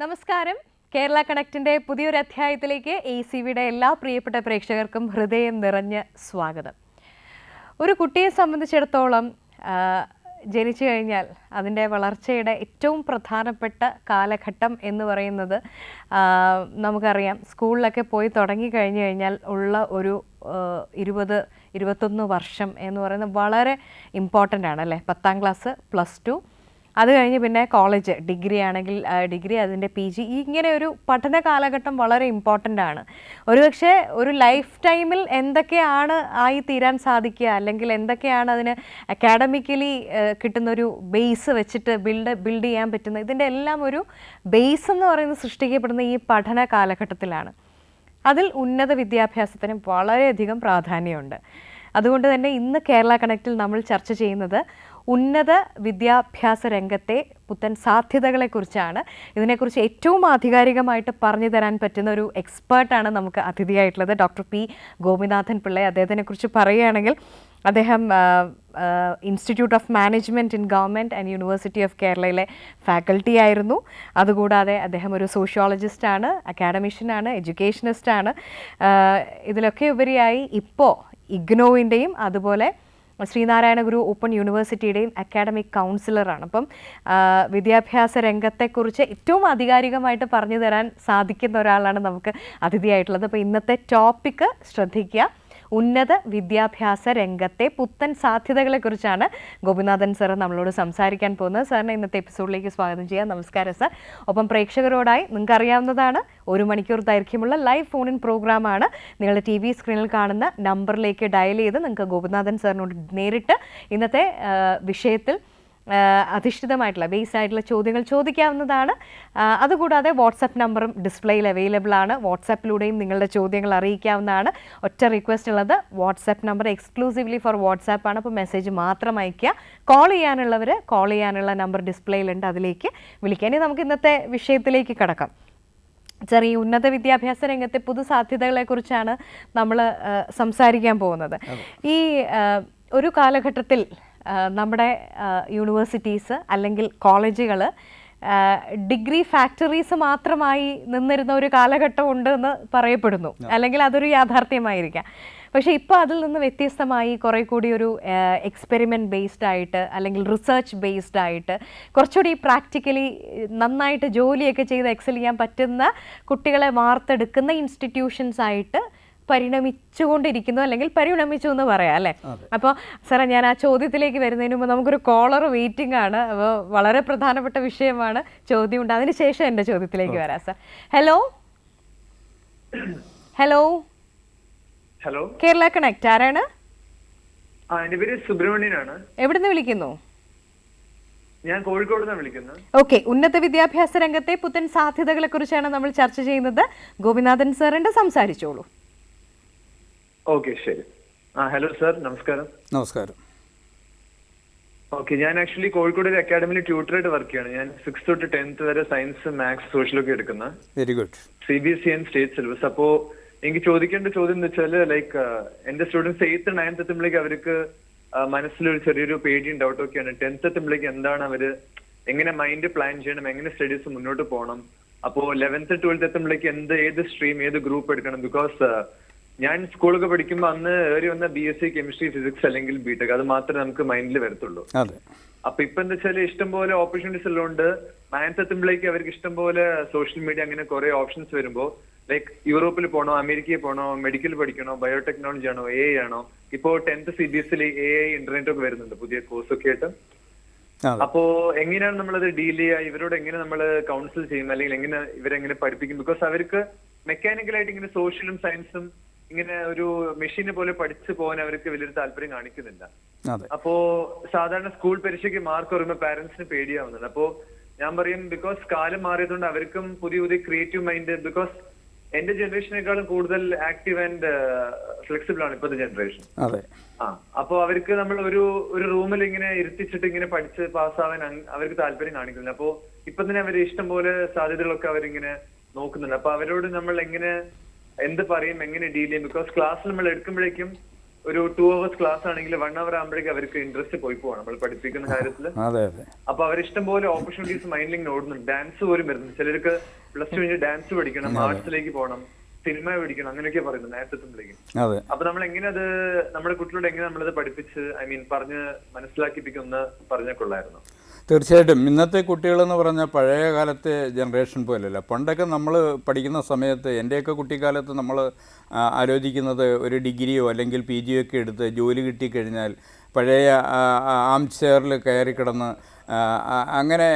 നമസ്കാരം. കേരള കണക്റ്റിൻ്റെ പുതിയൊരു അധ്യായത്തിലേക്ക് ACVയുടെ എല്ലാ പ്രിയപ്പെട്ട പ്രേക്ഷകർക്കും ഹൃദയം നിറഞ്ഞ സ്വാഗതം. ഒരു കുട്ടിയെ സംബന്ധിച്ചിടത്തോളം ജനിച്ചു കഴിഞ്ഞാൽ അതിൻ്റെ വളർച്ചയുടെ ഏറ്റവും പ്രധാനപ്പെട്ട കാലഘട്ടം എന്ന് പറയുന്നത് നമുക്കറിയാം, സ്കൂളിലൊക്കെ പോയി തുടങ്ങി കഴിഞ്ഞു കഴിഞ്ഞാൽ ഉള്ള ഒരു 20-21 വർഷം എന്ന് പറയുന്നത് വളരെ ഇമ്പോർട്ടൻ്റ് ആണ് അല്ലേ. 10ാം ക്ലാസ്, +2, അത് കഴിഞ്ഞ് പിന്നെ കോളേജ്, ഡിഗ്രി ആണെങ്കിൽ ഡിഗ്രി, അതിൻ്റെ PG, ഇങ്ങനെ ഒരു പഠന കാലഘട്ടം വളരെ ഇമ്പോർട്ടൻ്റ് ആണ്. ഒരുപക്ഷെ ഒരു ലൈഫ് ടൈമിൽ എന്തൊക്കെയാണ് ആയി തീരാൻ സാധിക്കുക, അല്ലെങ്കിൽ എന്തൊക്കെയാണ് അതിന് അക്കാഡമിക്കലി കിട്ടുന്നൊരു ബേസ് വെച്ചിട്ട് ബിൽഡ് ചെയ്യാൻ പറ്റുന്ന, ഇതിൻ്റെ എല്ലാം ഒരു ബേസ് എന്ന് പറയുന്നത് സൃഷ്ടിക്കപ്പെടുന്ന ഈ പഠന കാലഘട്ടത്തിലാണ്. അതിൽ ഉന്നത വിദ്യാഭ്യാസത്തിന് വളരെയധികം പ്രാധാന്യമുണ്ട്. അതുകൊണ്ട് തന്നെ ഇന്ന് കേരള കണക്റ്റിൽ നമ്മൾ ചർച്ച ചെയ്യുന്നത് ഉന്നത വിദ്യാഭ്യാസ രംഗത്തെ പുത്തൻ സാധ്യതകളെക്കുറിച്ചാണ്. ഇതിനെക്കുറിച്ച് ഏറ്റവും ആധികാരികമായിട്ട് പറഞ്ഞു തരാൻ പറ്റുന്ന ഒരു എക്സ്പേർട്ടാണ് നമുക്ക് അതിഥിയായിട്ടുള്ളത്, ഡോക്ടർ P. ഗോപിനാഥൻ പിള്ള. അദ്ദേഹത്തിനെക്കുറിച്ച് പറയുകയാണെങ്കിൽ അദ്ദേഹം institute of management in government and university of കേരളയിലെ ഫാക്കൽറ്റി ആയിരുന്നു. അതുകൂടാതെ അദ്ദേഹം ഒരു സോഷ്യോളജിസ്റ്റാണ്, അക്കാഡമിഷ്യനാണ്, എഡ്യൂക്കേഷനിസ്റ്റാണ്. ഇതിലൊക്കെ ഉപരിയായി ഇപ്പോൾ ഇഗ്നോവിൻ്റെയും അതുപോലെ ശ്രീനാരായണ ഗുരു ഓപ്പൺ യൂണിവേഴ്സിറ്റിയുടെയും അക്കാഡമിക് കൗൺസിലറാണ്. അപ്പം വിദ്യാഭ്യാസ രംഗത്തെക്കുറിച്ച് ഏറ്റവും ആധികാരികമായിട്ട് പറഞ്ഞു തരാൻ സാധിക്കുന്ന ഒരാളാണ് നമുക്ക് അതിഥിയായിട്ടുള്ളത്. അപ്പോൾ ഇന്നത്തെ ടോപ്പിക്ക് ശ്രദ്ധിക്കുക, ഉന്നത വിദ്യാഭ്യാസ രംഗത്തെ പുത്തൻ സാധ്യതകളെക്കുറിച്ചാണ് ഗോപിനാഥൻ സാർ നമ്മളോട് സംസാരിക്കാൻ പോകുന്നത്. സാറിനെ ഇന്നത്തെ എപ്പിസോഡിലേക്ക് സ്വാഗതം ചെയ്യാം. നമസ്കാരം സാർ. ഒപ്പം പ്രേക്ഷകരോടായി, നിങ്ങൾക്ക് അറിയാവുന്നതാണ്, 1 മണിക്കൂർ ദൈർഘ്യമുള്ള ലൈവ് ഫോൺ ഇൻ പ്രോഗ്രാമാണ്. നിങ്ങളുടെ TV സ്ക്രീനിൽ കാണുന്ന നമ്പറിലേക്ക് ഡയൽ ചെയ്ത് നിങ്ങൾക്ക് ഗോപിനാഥൻ സാറിനോട് നേരിട്ട് ഇന്നത്തെ വിഷയത്തിൽ അധിഷ്ഠിതമായിട്ടുള്ള ബേസ് ആയിട്ടുള്ള ചോദ്യങ്ങൾ ചോദിക്കാവുന്നതാണ്. അതുകൂടാതെ വാട്സപ്പ് നമ്പറും ഡിസ്പ്ലേയിൽ അവൈലബിൾ ആണ്. വാട്സാപ്പിലൂടെയും നിങ്ങളുടെ ചോദ്യങ്ങൾ അറിയിക്കാവുന്നതാണ്. ഒറ്റ റിക്വസ്റ്റ് ഉള്ളത്, WhatsApp number exclusively for WhatsApp ആണ്. അപ്പോൾ മെസ്സേജ് മാത്രം അയയ്ക്കുക. കോൾ ചെയ്യാനുള്ളവർ കോൾ ചെയ്യാനുള്ള നമ്പർ ഡിസ്പ്ലേയിലുണ്ട്, അതിലേക്ക് വിളിക്കുക. ഇനി നമുക്ക് ഇന്നത്തെ വിഷയത്തിലേക്ക് കടക്കാം. ചെറിയ ഉന്നത വിദ്യാഭ്യാസ രംഗത്തെ പുതു സാധ്യതകളെക്കുറിച്ചാണ് നമ്മൾ സംസാരിക്കാൻ പോകുന്നത്. ഈ ഒരു കാലഘട്ടത്തിൽ നമ്മുടെ യൂണിവേഴ്സിറ്റീസ് അല്ലെങ്കിൽ കോളേജുകൾ ഡിഗ്രി ഫാക്ടറീസ് മാത്രമായി നിന്നിരുന്ന ഒരു കാലഘട്ടം ഉണ്ടെന്ന് പറയപ്പെടുന്നു, അല്ലെങ്കിൽ അതൊരു യാഥാർത്ഥ്യമായിരിക്കാം. പക്ഷേ ഇപ്പോൾ അതിൽ നിന്ന് വ്യത്യസ്തമായി കുറേ കൂടി ഒരു എക്സ്പെരിമെൻറ്റ് ബേസ്ഡ് ആയിട്ട്, അല്ലെങ്കിൽ റിസർച്ച് ബേസ്ഡ് ആയിട്ട്, കുറച്ചുകൂടി പ്രാക്ടിക്കലി നന്നായിട്ട് ജോലിയൊക്കെ ചെയ്ത് എക്സൽ ചെയ്യാൻ പറ്റുന്ന കുട്ടികളെ വാർത്തെടുക്കുന്ന ഇൻസ്റ്റിറ്റ്യൂഷൻസ് ആയിട്ട് പരിണമിച്ചുകൊണ്ടിരിക്കുന്നു, അല്ലെങ്കിൽ പരിണമിച്ചു എന്ന് പറയാം അല്ലേ. അപ്പോൾ സാറേ, ഞാൻ ആ ചോദ്യത്തിലേക്ക് വരുന്നതിന് മുമ്പ് നമുക്കൊരു കോളർ വെയിറ്റിംഗ് ആണ്. അപ്പോൾ വളരെ പ്രധാനപ്പെട്ട വിഷയമാണ്, ചോദ്യമുണ്ട്. അതിനുശേഷം എൻ്റെ ചോദ്യത്തിലേക്ക് വരാം sir. Hello hello hello, Kerala connect, ആരാണ്? എന്റെ പേര് സുബ്രഹ്മണ്യനാണ്. എവിടുന്ന് വിളിക്കുന്നു? ഞാൻ കോഴിക്കോട് നിന്നാണ് വിളിക്കുന്നത്. ഓക്കെ, ഉന്നത വിദ്യാഭ്യാസ രംഗത്തെ പുത്തൻ സാധ്യതകളെ കുറിച്ചാണ് നമ്മൾ ചർച്ച ചെയ്യുന്നത്. ഗോപിനാഥൻ സാറിന്റെ സംസാരിച്ചോളൂ. ഓക്കെ, ശരി. ഹലോ സാർ, നമസ്കാരം. നമസ്കാരം. ഓക്കെ, ഞാൻ ആക്ച്വലി കോഴിക്കോട് ഒരു അക്കാഡമിയിൽ ട്യൂട്ടറായിട്ട് വർക്ക് ചെയ്യാണ്. ഞാൻ 6th തൊട്ട് 10th വരെ സയൻസ്, മാത്സ്, സോഷ്യലൊക്കെ എടുക്കുന്ന. Very good. CBSE and state syllabus. അപ്പോൾ എനിക്ക് ചോദിക്കേണ്ട ചോദ്യം എന്ന് വെച്ചാൽ, ലൈക്ക് എന്റെ സ്റ്റുഡൻസ് 8th 9th എത്തുമ്പോഴേക്ക് അവർക്ക് മനസ്സിലൊരു ചെറിയൊരു പേടിയും ഡൗട്ടൊക്കെയാണ്. 10th എത്തുമ്പോഴേക്ക് എന്താണ് അവര്, എങ്ങനെ മൈൻഡ് പ്ലാൻ ചെയ്യണം, എങ്ങനെ സ്റ്റഡീസ് മുന്നോട്ട് പോകണം. അപ്പോൾ 11th 12th എത്തുമ്പോഴേക്ക് ഏത് സ്ട്രീം, ഏത് ഗ്രൂപ്പ് എടുക്കണം. ബിക്കോസ് ഞാൻ സ്കൂളൊക്കെ പഠിക്കുമ്പോൾ അന്ന് ഏറി വന്ന BSc കെമിസ്ട്രി, ഫിസിക്സ് അല്ലെങ്കിൽ BTech, അത് മാത്രമേ നമുക്ക് മൈൻഡിൽ വരത്തുള്ളൂ. അപ്പൊ ഇപ്പൊ എന്താ വെച്ചാൽ ഇഷ്ടംപോലെ ഓപ്പർച്യൂണിറ്റീസ് ഉള്ളതുകൊണ്ട് 9th എത്തുമ്പോഴേക്ക് അവർക്ക് ഇഷ്ടംപോലെ സോഷ്യൽ മീഡിയ അങ്ങനെ കുറെ ഓപ്ഷൻസ് വരുമ്പോൾ, ലൈക്ക് യൂറോപ്പിൽ പോകണോ, അമേരിക്കയിൽ പോകണോ, മെഡിക്കൽ പഠിക്കണോ, ബയോടെക്നോളജി ആണോ, AI ആണോ. ഇപ്പോ 10th CBSE AI ഇന്റർനെറ്റ് ഒക്കെ വരുന്നുണ്ട്, പുതിയ കോഴ്സ് ഒക്കെ ആയിട്ട്. അപ്പോ എങ്ങനെയാണ് നമ്മളത് ഡീൽ ചെയ്യുക, ഇവരോട് എങ്ങനെ നമ്മൾ കൗൺസിൽ ചെയ്യും, അല്ലെങ്കിൽ എങ്ങനെ ഇവരെങ്ങനെ പഠിപ്പിക്കും. ബിക്കോസ് അവർക്ക് മെക്കാനിക്കലായിട്ട് ഇങ്ങനെ സോഷ്യലും സയൻസും ഇങ്ങനെ ഒരു മെഷീനെ പോലെ പഠിച്ചു പോകാൻ അവർക്ക് വലിയൊരു താല്പര്യം കാണിക്കുന്നില്ല. അപ്പോ സാധാരണ സ്കൂൾ പരീക്ഷയ്ക്ക് മാർക്ക് വരുമ്പോൾ പാരന്റ്സിന് പേടിയാവുന്നുണ്ട്. അപ്പോ ഞാൻ പറയും, ബിക്കോസ് കാലം മാറിയതുകൊണ്ട് അവർക്കും പുതിയ പുതിയ ക്രിയേറ്റീവ് മൈൻഡ്, ബിക്കോസ് എന്റെ ജനറേഷനേക്കാളും കൂടുതൽ ആക്റ്റീവ് ആൻഡ് ഫ്ലെക്സിബിൾ ആണ് ഇപ്പോഴത്തെ ജനറേഷൻ. അപ്പൊ അവർക്ക് നമ്മൾ ഒരു റൂമിൽ ഇങ്ങനെ ഇരുത്തിച്ചിട്ട് ഇങ്ങനെ പഠിച്ച് പാസ്സാവാൻ അവർക്ക് താല്പര്യം കാണിക്കുന്നില്ല. അപ്പോ ഇപ്പൊ തന്നെ അവർ ഇഷ്ടം പോലെ സാധ്യതകളൊക്കെ അവരിങ്ങനെ നോക്കുന്നുണ്ട്. അപ്പൊ അവരോട് നമ്മൾ എന്ത് പറയും, എങ്ങനെ ഡീൽ ചെയ്യും. ബിക്കോസ് ക്ലാസ്സിൽ നമ്മൾ എടുക്കുമ്പോഴേക്കും ഒരു 2 hours ക്ലാസ് ആണെങ്കിൽ 1 hour ആകുമ്പോഴേക്കും അവർക്ക് ഇൻട്രസ്റ്റ് പോയി പോവാണ് നമ്മൾ പഠിപ്പിക്കുന്ന കാര്യത്തിൽ. അപ്പൊ അവർ ഇഷ്ടം പോലെ ഓപ്പർച്യൂണിറ്റീസ് മൈൻഡിൽ ഇങ്ങനെ ഓടുന്നുണ്ട്. ഡാൻസ് പോലും വരുന്നുണ്ട്. ചിലർക്ക് പ്ലസ് ടു കഴിഞ്ഞ് ഡാൻസ് പഠിക്കണം, ആർട്സിലേക്ക് പോകണം, സിനിമ പഠിക്കണം, അങ്ങനെയൊക്കെ പറയുന്നത് നേരത്തെ എത്തുമ്പോഴേക്കും. അപ്പൊ നമ്മൾ എങ്ങനെ അത് നമ്മുടെ കുട്ടികളോട് എങ്ങനെ നമ്മളത് പഠിപ്പിച്ച് പറഞ്ഞ് മനസ്സിലാക്കിപ്പിക്കുന്ന പറഞ്ഞൊക്കെയുള്ളായിരുന്നു. തീർച്ചയായിട്ടും ഇന്നത്തെ കുട്ടികളെന്ന് പറഞ്ഞാൽ പഴയ കാലത്തെ ജനറേഷൻ പോലെയല്ല. പണ്ടൊക്കെ നമ്മൾ പഠിക്കുന്ന സമയത്ത്, എൻ്റെയൊക്കെ കുട്ടിക്കാലത്ത് നമ്മൾ ആലോചിക്കുന്നത് ഒരു ഡിഗ്രിയോ അല്ലെങ്കിൽ പി ജിയോ ഒക്കെ എടുത്ത് ജോലി കിട്ടിക്കഴിഞ്ഞാൽ പഴയ ആം ചെയറിൽ കയറി കിടന്ന് അങ്ങനെ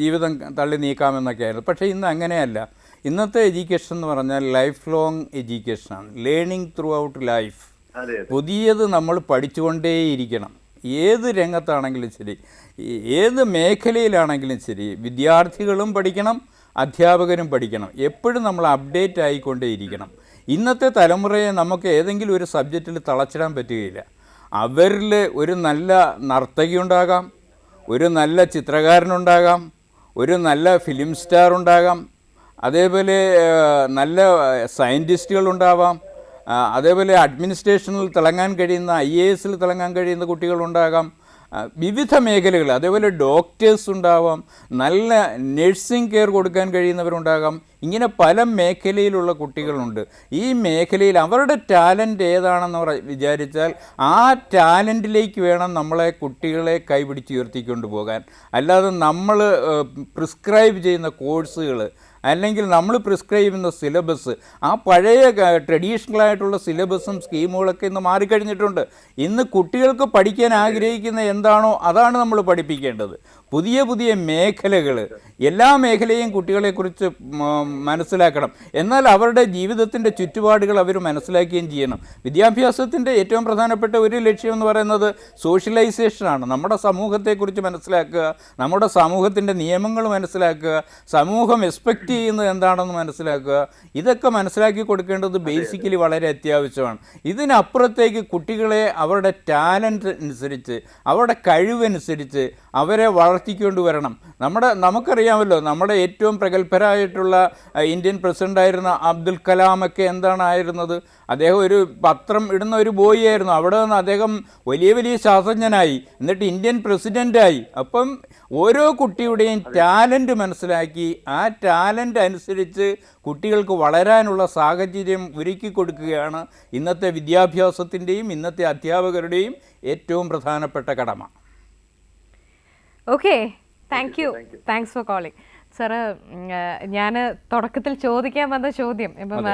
ജീവിതം തള്ളി നീക്കാമെന്നൊക്കെയായിരുന്നു. പക്ഷേ ഇന്ന് അങ്ങനെയല്ല. ഇന്നത്തെ എഡ്യൂക്കേഷൻ എന്ന് പറഞ്ഞാൽ ലൈഫ് ലോങ് എഡ്യൂക്കേഷനാണ്. Learning throughout life. പുതിയത് നമ്മൾ പഠിച്ചുകൊണ്ടേയിരിക്കണം. ഏത് രംഗത്താണെങ്കിലും ശരി, ഏത് മേഖലയിലാണെങ്കിലും ശരി, വിദ്യാർത്ഥികളും പഠിക്കണം, അധ്യാപകരും പഠിക്കണം. എപ്പോഴും നമ്മൾ അപ്ഡേറ്റ് ആയിക്കൊണ്ടേയിരിക്കണം. ഇന്നത്തെ തലമുറയെ നമുക്ക് ഏതെങ്കിലും ഒരു സബ്ജക്റ്റിൽ തളച്ചിടാൻ പറ്റുകയില്ല. അവരിൽ ഒരു നല്ല നർത്തകി ഉണ്ടാകാം, ഒരു നല്ല ചിത്രകാരനുണ്ടാകാം, ഒരു നല്ല ഫിലിം സ്റ്റാർ ഉണ്ടാകാം, അതേപോലെ നല്ല സയൻറ്റിസ്റ്റുകളുണ്ടാവാം, അതേപോലെ അഡ്മിനിസ്ട്രേഷനിൽ തിളങ്ങാൻ കഴിയുന്ന IAS തിളങ്ങാൻ കഴിയുന്ന കുട്ടികളുണ്ടാകാം, വിവിധ മേഖലകൾ. അതേപോലെ ഡോക്ടേഴ്സ് ഉണ്ടാവാം, നല്ല നഴ്സിംഗ് കെയർ കൊടുക്കാൻ കഴിയുന്നവരുണ്ടാകാം. ഇങ്ങനെ പല മേഖലയിലുള്ള കുട്ടികളുണ്ട്. ഈ മേഖലയിൽ അവരുടെ ടാലൻറ്റ് ഏതാണെന്ന് വിചാരിച്ചാൽ ആ ടാലൻറ്റിലേക്ക് വേണം നമ്മളെ കുട്ടികളെ കൈപിടിച്ചുയർത്തിക്കൊണ്ട് പോകാൻ. അല്ലാതെ നമ്മൾ പ്രിസ്ക്രൈബ് ചെയ്യുന്ന കോഴ്സുകൾ അല്ലെങ്കിൽ നമ്മൾ പ്രിസ്ക്രൈബ് ചെയ്യുന്ന സിലബസ്, ആ പഴയ ട്രഡീഷണലായിട്ടുള്ള സിലബസും സ്കീമുകളൊക്കെ ഇന്ന് മാറിക്കഴിഞ്ഞിട്ടുണ്ട്. ഇന്ന് കുട്ടികൾക്ക് പഠിക്കാൻ ആഗ്രഹിക്കുന്ന എന്താണോ അതാണ് നമ്മൾ പഠിപ്പിക്കേണ്ടത്. പുതിയ പുതിയ മേഖലകൾ, എല്ലാ മേഖലയും കുട്ടികളെക്കുറിച്ച് മനസ്സിലാക്കണം. എന്നാൽ അവരുടെ ജീവിതത്തിൻ്റെ ചുറ്റുപാടുകൾ അവർ മനസ്സിലാക്കുകയും ചെയ്യണം. വിദ്യാഭ്യാസത്തിൻ്റെ ഏറ്റവും പ്രധാനപ്പെട്ട ഒരു ലക്ഷ്യം എന്ന് പറയുന്നത് സോഷ്യലൈസേഷനാണ്. നമ്മുടെ സമൂഹത്തെക്കുറിച്ച് മനസ്സിലാക്കുക, നമ്മുടെ സമൂഹത്തിൻ്റെ നിയമങ്ങൾ മനസ്സിലാക്കുക, സമൂഹം എക്സ്പെക്റ്റ് ചെയ്യുന്നത് എന്താണെന്ന് മനസ്സിലാക്കുക. ഇതൊക്കെ മനസ്സിലാക്കി കൊടുക്കേണ്ടത് ബേസിക്കലി വളരെ അത്യാവശ്യമാണ്. ഇതിനപ്പുറത്തേക്ക് കുട്ടികളെ അവരുടെ ടാലൻറ്റ് അനുസരിച്ച്, അവരുടെ കഴിവനുസരിച്ച് അവരെ വളർത്തിക്കൊണ്ട് വരണം. നമുക്കറിയാമല്ലോ, നമ്മുടെ ഏറ്റവും പ്രഗത്ഭരായിട്ടുള്ള ഇന്ത്യൻ പ്രസിഡൻ്റായിരുന്ന അബ്ദുൽ കലാമൊക്കെ എന്താണായിരുന്നത്? അദ്ദേഹം ഒരു പത്രം ഇടുന്ന ഒരു ബോയ് ആയിരുന്നു. അവിടെ നിന്ന് അദ്ദേഹം വലിയ വലിയ ശാസ്ത്രജ്ഞനായി, എന്നിട്ട് ഇന്ത്യൻ പ്രസിഡൻ്റായി. അപ്പം ഓരോ കുട്ടിയുടെയും ടാലൻറ്റ് മനസ്സിലാക്കി ആ ടാലൻ്റ് അനുസരിച്ച് കുട്ടികൾക്ക് വളരാനുള്ള സാഹചര്യം ഒരുക്കി കൊടുക്കുകയാണ് ഇന്നത്തെ വിദ്യാഭ്യാസത്തിൻ്റെയും ഇന്നത്തെ അധ്യാപകരുടെയും ഏറ്റവും പ്രധാനപ്പെട്ട കടമ. Okay, thank you. Thanks for calling. Sir, ഞാൻ തുടക്കത്തിൽ ചോദിക്കാൻ വന്ന ചോദ്യം, ഇപ്പം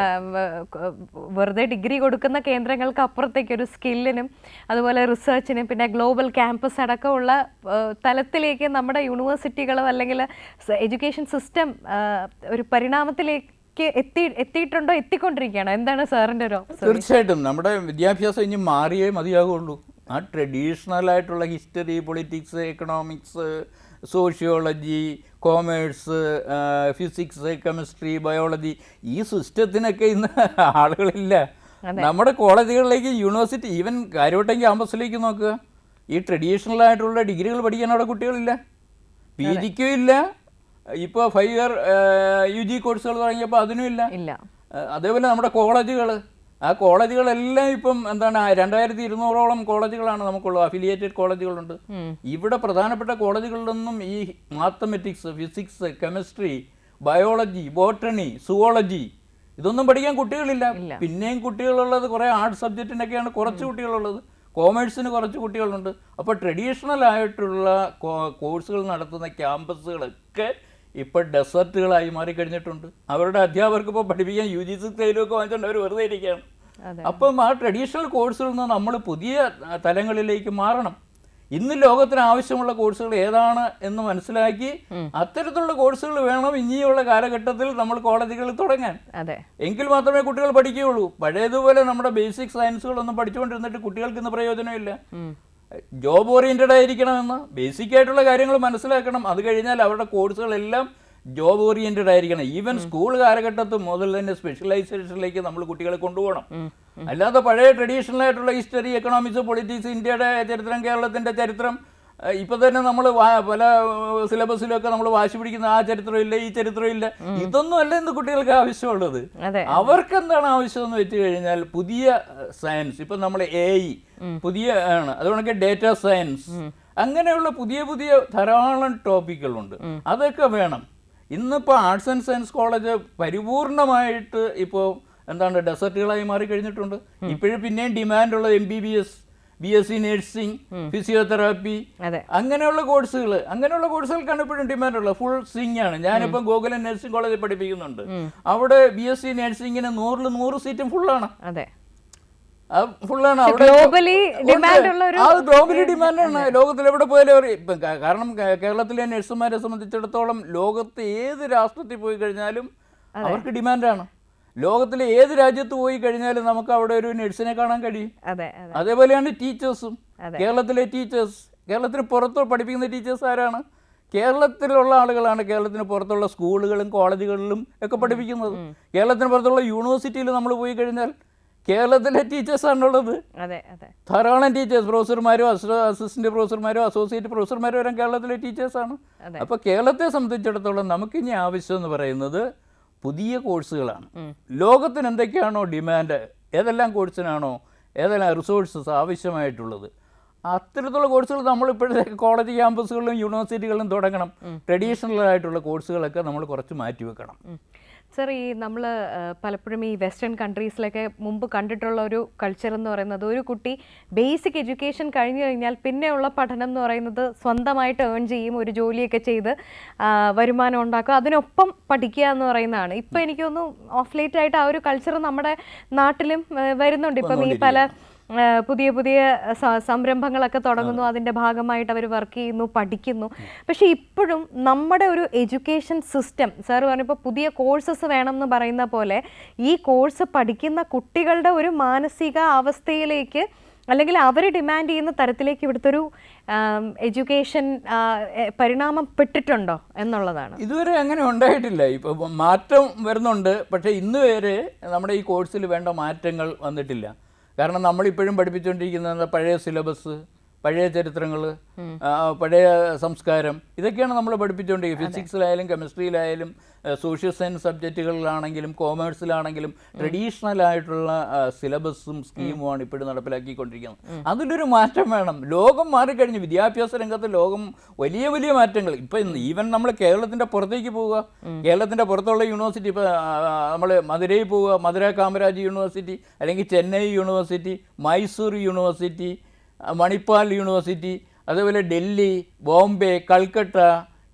വെറുതെ ഡിഗ്രി കൊടുക്കുന്ന കേന്ദ്രങ്ങൾക്ക് അപ്പുറത്തേക്ക് ഒരു സ്കില്ലിനും അതുപോലെ റിസർച്ചിനും പിന്നെ ഗ്ലോബൽ ക്യാമ്പസ് അടക്കമുള്ള തലത്തിലേക്ക് നമ്മുടെ യൂണിവേഴ്സിറ്റികളോ അല്ലെങ്കിൽ എഡ്യൂക്കേഷൻ സിസ്റ്റം ഒരു പരിണാമത്തിലേക്ക് എത്തിയിട്ടുണ്ടോ, എത്തിക്കൊണ്ടിരിക്കുകയാണോ? എന്താണ് സാറിൻ്റെ ഒരു? തീർച്ചയായിട്ടും നമ്മുടെ വിദ്യാഭ്യാസം ഇനി മാറിയേ മതിയാകുള്ളൂ. ആ ട്രഡീഷണലായിട്ടുള്ള history, politics, economics, sociology, commerce, physics, chemistry, biology, ഈ സിസ്റ്റത്തിനൊക്കെ ഇന്ന് ആളുകളില്ല. നമ്മുടെ കോളേജുകളിലേക്ക്, യൂണിവേഴ്സിറ്റി, ഈവൻ കാര്യവട്ടം ക്യാമ്പസിലേക്ക് നോക്കുക, ഈ ട്രഡീഷണലായിട്ടുള്ള ഡിഗ്രികൾ പഠിക്കാൻ അവിടെ കുട്ടികളില്ല, PGക്കും ഇല്ല. ഇപ്പോൾ 5 year UG കോഴ്സുകൾ തുടങ്ങിയപ്പോൾ അതിനും ഇല്ല. അതേപോലെ നമ്മുടെ കോളേജുകൾ, ആ കോളേജുകളെല്ലാം ഇപ്പം എന്താണ് 2200ഓളം കോളേജുകളാണ് നമുക്കുള്ളത്. അഫിലിയേറ്റഡ് കോളേജുകളുണ്ട്. ഇവിടെ പ്രധാനപ്പെട്ട കോളേജുകളിലൊന്നും ഈ mathematics, physics, chemistry, biology, botany, zoology ഇതൊന്നും പഠിക്കാൻ കുട്ടികളില്ല. പിന്നെയും കുട്ടികളുള്ളത് കുറേ ആർട്സ് സബ്ജക്റ്റിനൊക്കെയാണ് കുറച്ച് കുട്ടികളുള്ളത്. കോമേഴ്സിന് കുറച്ച് കുട്ടികളുണ്ട്. അപ്പോൾ ട്രഡീഷണൽ ആയിട്ടുള്ള കോഴ്സുകൾ നടത്തുന്ന ക്യാമ്പസുകളൊക്കെ ഇപ്പോൾ ഡെസേർട്ടുകളായി മാറിക്കഴിഞ്ഞിട്ടുണ്ട്. അവരുടെ അധ്യാപകർക്ക് ഇപ്പോൾ പഠിപ്പിക്കാൻ UGC തൈലൊക്കെ വാങ്ങിച്ചുകൊണ്ട് അവർ വെറുതെ ഇരിക്കുകയാണ്. അപ്പം ആ ട്രഡീഷണൽ കോഴ്സുകളിൽ നിന്ന് നമ്മൾ പുതിയ തലങ്ങളിലേക്ക് മാറണം. ഇന്ന് ലോകത്തിന് ആവശ്യമുള്ള കോഴ്സുകൾ ഏതാണ് എന്ന് മനസ്സിലാക്കി അത്തരത്തിലുള്ള കോഴ്സുകൾ വേണം ഇനിയുള്ള കാലഘട്ടത്തിൽ നമ്മൾ കോളേജുകളിൽ തുടങ്ങാൻ. എങ്കിൽ മാത്രമേ കുട്ടികൾ പഠിക്കുകയുള്ളൂ. പഴയതുപോലെ നമ്മുടെ ബേസിക് സയൻസുകളൊന്നും പഠിച്ചുകൊണ്ടിരുന്നിട്ട് കുട്ടികൾക്ക് ഇന്ന് പ്രയോജനമില്ല. ജോബ് ഓറിയൻറ്റഡ് ആയിരിക്കണമെന്ന്, ബേസിക് ആയിട്ടുള്ള കാര്യങ്ങൾ മനസ്സിലാക്കണം. അത് കഴിഞ്ഞാൽ അവരുടെ കോഴ്സുകളെല്ലാം ജോബ് ഓറിയൻറ്റഡ് ആയിരിക്കണം. ഈവൻ സ്കൂൾ കാലഘട്ടത്തിൽ മുതൽ തന്നെ സ്പെഷ്യലൈസേഷനിലേക്ക് നമ്മൾ കുട്ടികളെ കൊണ്ടുപോകണം. അല്ലാതെ പഴയ ട്രഡീഷണൽ ആയിട്ടുള്ള ഹിസ്റ്ററി, എക്കണോമിക്സ്, പൊളിറ്റിക്സ്, ഇന്ത്യയുടെ ചരിത്രം, കേരളത്തിൻ്റെ ചരിത്രം, ഇപ്പൊ തന്നെ നമ്മൾ പല സിലബസിലൊക്കെ നമ്മൾ വാശി പിടിക്കുന്ന ആ ചരിത്രമില്ല ഈ ചരിത്രമില്ല, ഇതൊന്നും അല്ല ഇന്ന് കുട്ടികൾക്ക് ആവശ്യമുള്ളത്. അവർക്ക് എന്താണ് ആവശ്യം എന്ന് വെച്ച് കഴിഞ്ഞാൽ പുതിയ സയൻസ്, ഇപ്പൊ നമ്മൾ AI പുതിയ ആണ്, അതുകൊണ്ടൊക്കെ ഡേറ്റ സയൻസ്, അങ്ങനെയുള്ള പുതിയ പുതിയ ധാരാളം ടോപ്പിക്കുകളുണ്ട്, അതൊക്കെ വേണം. ഇന്നിപ്പോൾ ആർട്സ് ആൻഡ് സയൻസ് കോളേജ് പരിപൂർണമായിട്ട് ഇപ്പോൾ എന്താണ് ഡെസർട്ടുകളായി മാറിക്കഴിഞ്ഞിട്ടുണ്ട്. ഇപ്പോഴും പിന്നെയും ഡിമാൻഡുള്ളത് MBBS, BSc നഴ്സിംഗ്, ഫിസിയോതെറാപ്പി, അങ്ങനെയുള്ള കോഴ്സുകൾക്കാണ് ഇപ്പോഴും ഡിമാൻഡുള്ളത്. ഫുൾ സ്വിംഗ് ആണ്. ഞാനിപ്പം ഗോകുലം നഴ്സിംഗ് കോളേജിൽ പഠിപ്പിക്കുന്നുണ്ട്. അവിടെ BSc നഴ്സിംഗിന് 100 സീറ്റും ഫുള്ളാണ്. ഗ്ലോബലി ഡിമാൻഡാണ്. ലോകത്തിൽ എവിടെ പോയാലും കാരണം കേരളത്തിലെ നഴ്സുമാരെ സംബന്ധിച്ചിടത്തോളം ലോകത്ത് ഏത് രാഷ്ട്രത്തിൽ പോയി കഴിഞ്ഞാലും അവർക്ക് ഡിമാൻഡാണ്. ലോകത്തിലെ ഏത് രാജ്യത്ത് പോയി കഴിഞ്ഞാലും നമുക്ക് അവിടെ ഒരു നഴ്സിനെ കാണാൻ കഴിയും. അതേപോലെയാണ് ടീച്ചേഴ്സും. കേരളത്തിലെ ടീച്ചേഴ്സ്, കേരളത്തിന് പുറത്ത് പഠിപ്പിക്കുന്ന ടീച്ചേഴ്സ് ആരാണ്? കേരളത്തിലുള്ള ആളുകളാണ്. കേരളത്തിന് പുറത്തുള്ള സ്കൂളുകളും കോളേജുകളിലും ഒക്കെ പഠിപ്പിക്കുന്നത്. കേരളത്തിന് പുറത്തുള്ള യൂണിവേഴ്സിറ്റിയിൽ നമ്മൾ പോയി കഴിഞ്ഞാൽ കേരളത്തിലെ ടീച്ചേഴ്സാണുള്ളത്. ധാരാളം ടീച്ചേഴ്സ്, പ്രൊഫസർമാരും അസിസ്റ്റന്റ് പ്രൊഫസർമാരും അസോസിയേറ്റ് പ്രൊഫസർമാരും വരെ കേരളത്തിലെ ടീച്ചേഴ്സാണ്. അപ്പോൾ കേരളത്തെ സംബന്ധിച്ചിടത്തോളം നമുക്കിനി ആവശ്യം എന്ന് പറയുന്നത് പുതിയ കോഴ്സുകളാണ്. ലോകത്തിന് എന്തൊക്കെയാണോ ഡിമാൻഡ്, ഏതെല്ലാം കോഴ്സിനാണോ ഏതെല്ലാം റിസോഴ്സസ് ആവശ്യമായിട്ടുള്ളത്, അത്തരത്തിലുള്ള കോഴ്സുകൾ നമ്മളിപ്പോഴത്തെ കോളേജ് ക്യാമ്പസുകളിലും യൂണിവേഴ്സിറ്റികളിലും തുടങ്ങണം. ട്രഡീഷണൽ ആയിട്ടുള്ള കോഴ്സുകളൊക്കെ നമ്മൾ കുറച്ച് മാറ്റി വെക്കണം. സർ, ഈ നമ്മൾ പലപ്പോഴും ഈ വെസ്റ്റേൺ കൺട്രീസിലൊക്കെ മുമ്പ് കണ്ടിട്ടുള്ള ഒരു കൾച്ചർ എന്ന് പറയുന്നത്, ഒരു കുട്ടി ബേസിക് എഡ്യൂക്കേഷൻ കഴിഞ്ഞു കഴിഞ്ഞാൽ പിന്നെയുള്ള പഠനം എന്ന് പറയുന്നത് സ്വന്തമായിട്ട് ഏൺ ചെയ്യും, ഒരു ജോലിയൊക്കെ ചെയ്ത് വരുമാനം ഉണ്ടാക്കുക, അതിനൊപ്പം പഠിക്കുക എന്ന് പറയുന്നതാണ്. ഇപ്പം എനിക്ക് തോന്നുന്നു ഓഫ് ലേറ്റ് ആയിട്ട് ആ ഒരു കൾച്ചർ നമ്മുടെ നാട്ടിലും വരുന്നുണ്ട്. ഇപ്പം ഈ പല പുതിയ പുതിയ സംരംഭങ്ങളൊക്കെ തുടങ്ങുന്നു, അതിൻ്റെ ഭാഗമായിട്ട് അവർ വർക്ക് ചെയ്യുന്നു, പഠിക്കുന്നു. പക്ഷേ ഇപ്പോഴും നമ്മുടെ ഒരു എഡ്യൂക്കേഷൻ സിസ്റ്റം, സാർ പറഞ്ഞപ്പോൾ പുതിയ കോഴ്സസ് വേണം എന്ന് പറയുന്ന പോലെ, ഈ കോഴ്സ് പഠിക്കുന്ന കുട്ടികളുടെ ഒരു മാനസിക അവസ്ഥയിലേക്ക് അല്ലെങ്കിൽ അവർ ഡിമാൻഡ് ചെയ്യുന്ന തരത്തിലേക്ക് ഇവിടുത്തെ ഒരു എഡ്യൂക്കേഷൻ പരിണാമം പെട്ടിട്ടുണ്ടോ എന്നുള്ളതാണ്. ഇതുവരെ അങ്ങനെ ഉണ്ടായിട്ടില്ല. ഇപ്പോൾ മാറ്റം വരുന്നുണ്ട്, പക്ഷേ ഇന്ന് വരെ നമ്മുടെ ഈ കോഴ്സിൽ വേണ്ട മാറ്റങ്ങൾ വന്നിട്ടില്ല. കാരണം നമ്മളിപ്പോഴും പഠിപ്പിച്ചുകൊണ്ടിരിക്കുന്നത് പഴയ സിലബസ്, പഴയ ചരിത്രങ്ങൾ, പഴയ സംസ്കാരം, ഇതൊക്കെയാണ് നമ്മൾ പഠിപ്പിച്ചുകൊണ്ടിരിക്കുന്നത്. ഫിസിക്സിലായാലും കെമിസ്ട്രിയിലായാലും സോഷ്യൽ സയൻസ് സബ്ജക്റ്റുകളിലാണെങ്കിലും കോമേഴ്സിലാണെങ്കിലും ട്രഡീഷണൽ ആയിട്ടുള്ള സിലബസും സ്കീമുമാണ് ഇപ്പോഴും നടപ്പിലാക്കിക്കൊണ്ടിരിക്കുന്നത്. അതിലൊരു മാറ്റം വേണം. ലോകം മാറിക്കഴിഞ്ഞു. വിദ്യാഭ്യാസ രംഗത്ത് ലോകം വലിയ വലിയ മാറ്റങ്ങൾ. ഇപ്പം ഈവൻ നമ്മൾ കേരളത്തിൻ്റെ പുറത്തേക്ക് പോവുക, കേരളത്തിൻ്റെ പുറത്തുള്ള യൂണിവേഴ്സിറ്റി, ഇപ്പോൾ നമ്മൾ മധുരയിൽ പോവുക, മധുര കാമരാജ് യൂണിവേഴ്സിറ്റി, അല്ലെങ്കിൽ Chennai university, Mysore university, Manipal university, അതേപോലെ ഡൽഹി, ബോംബെ, കൽക്കട്ട,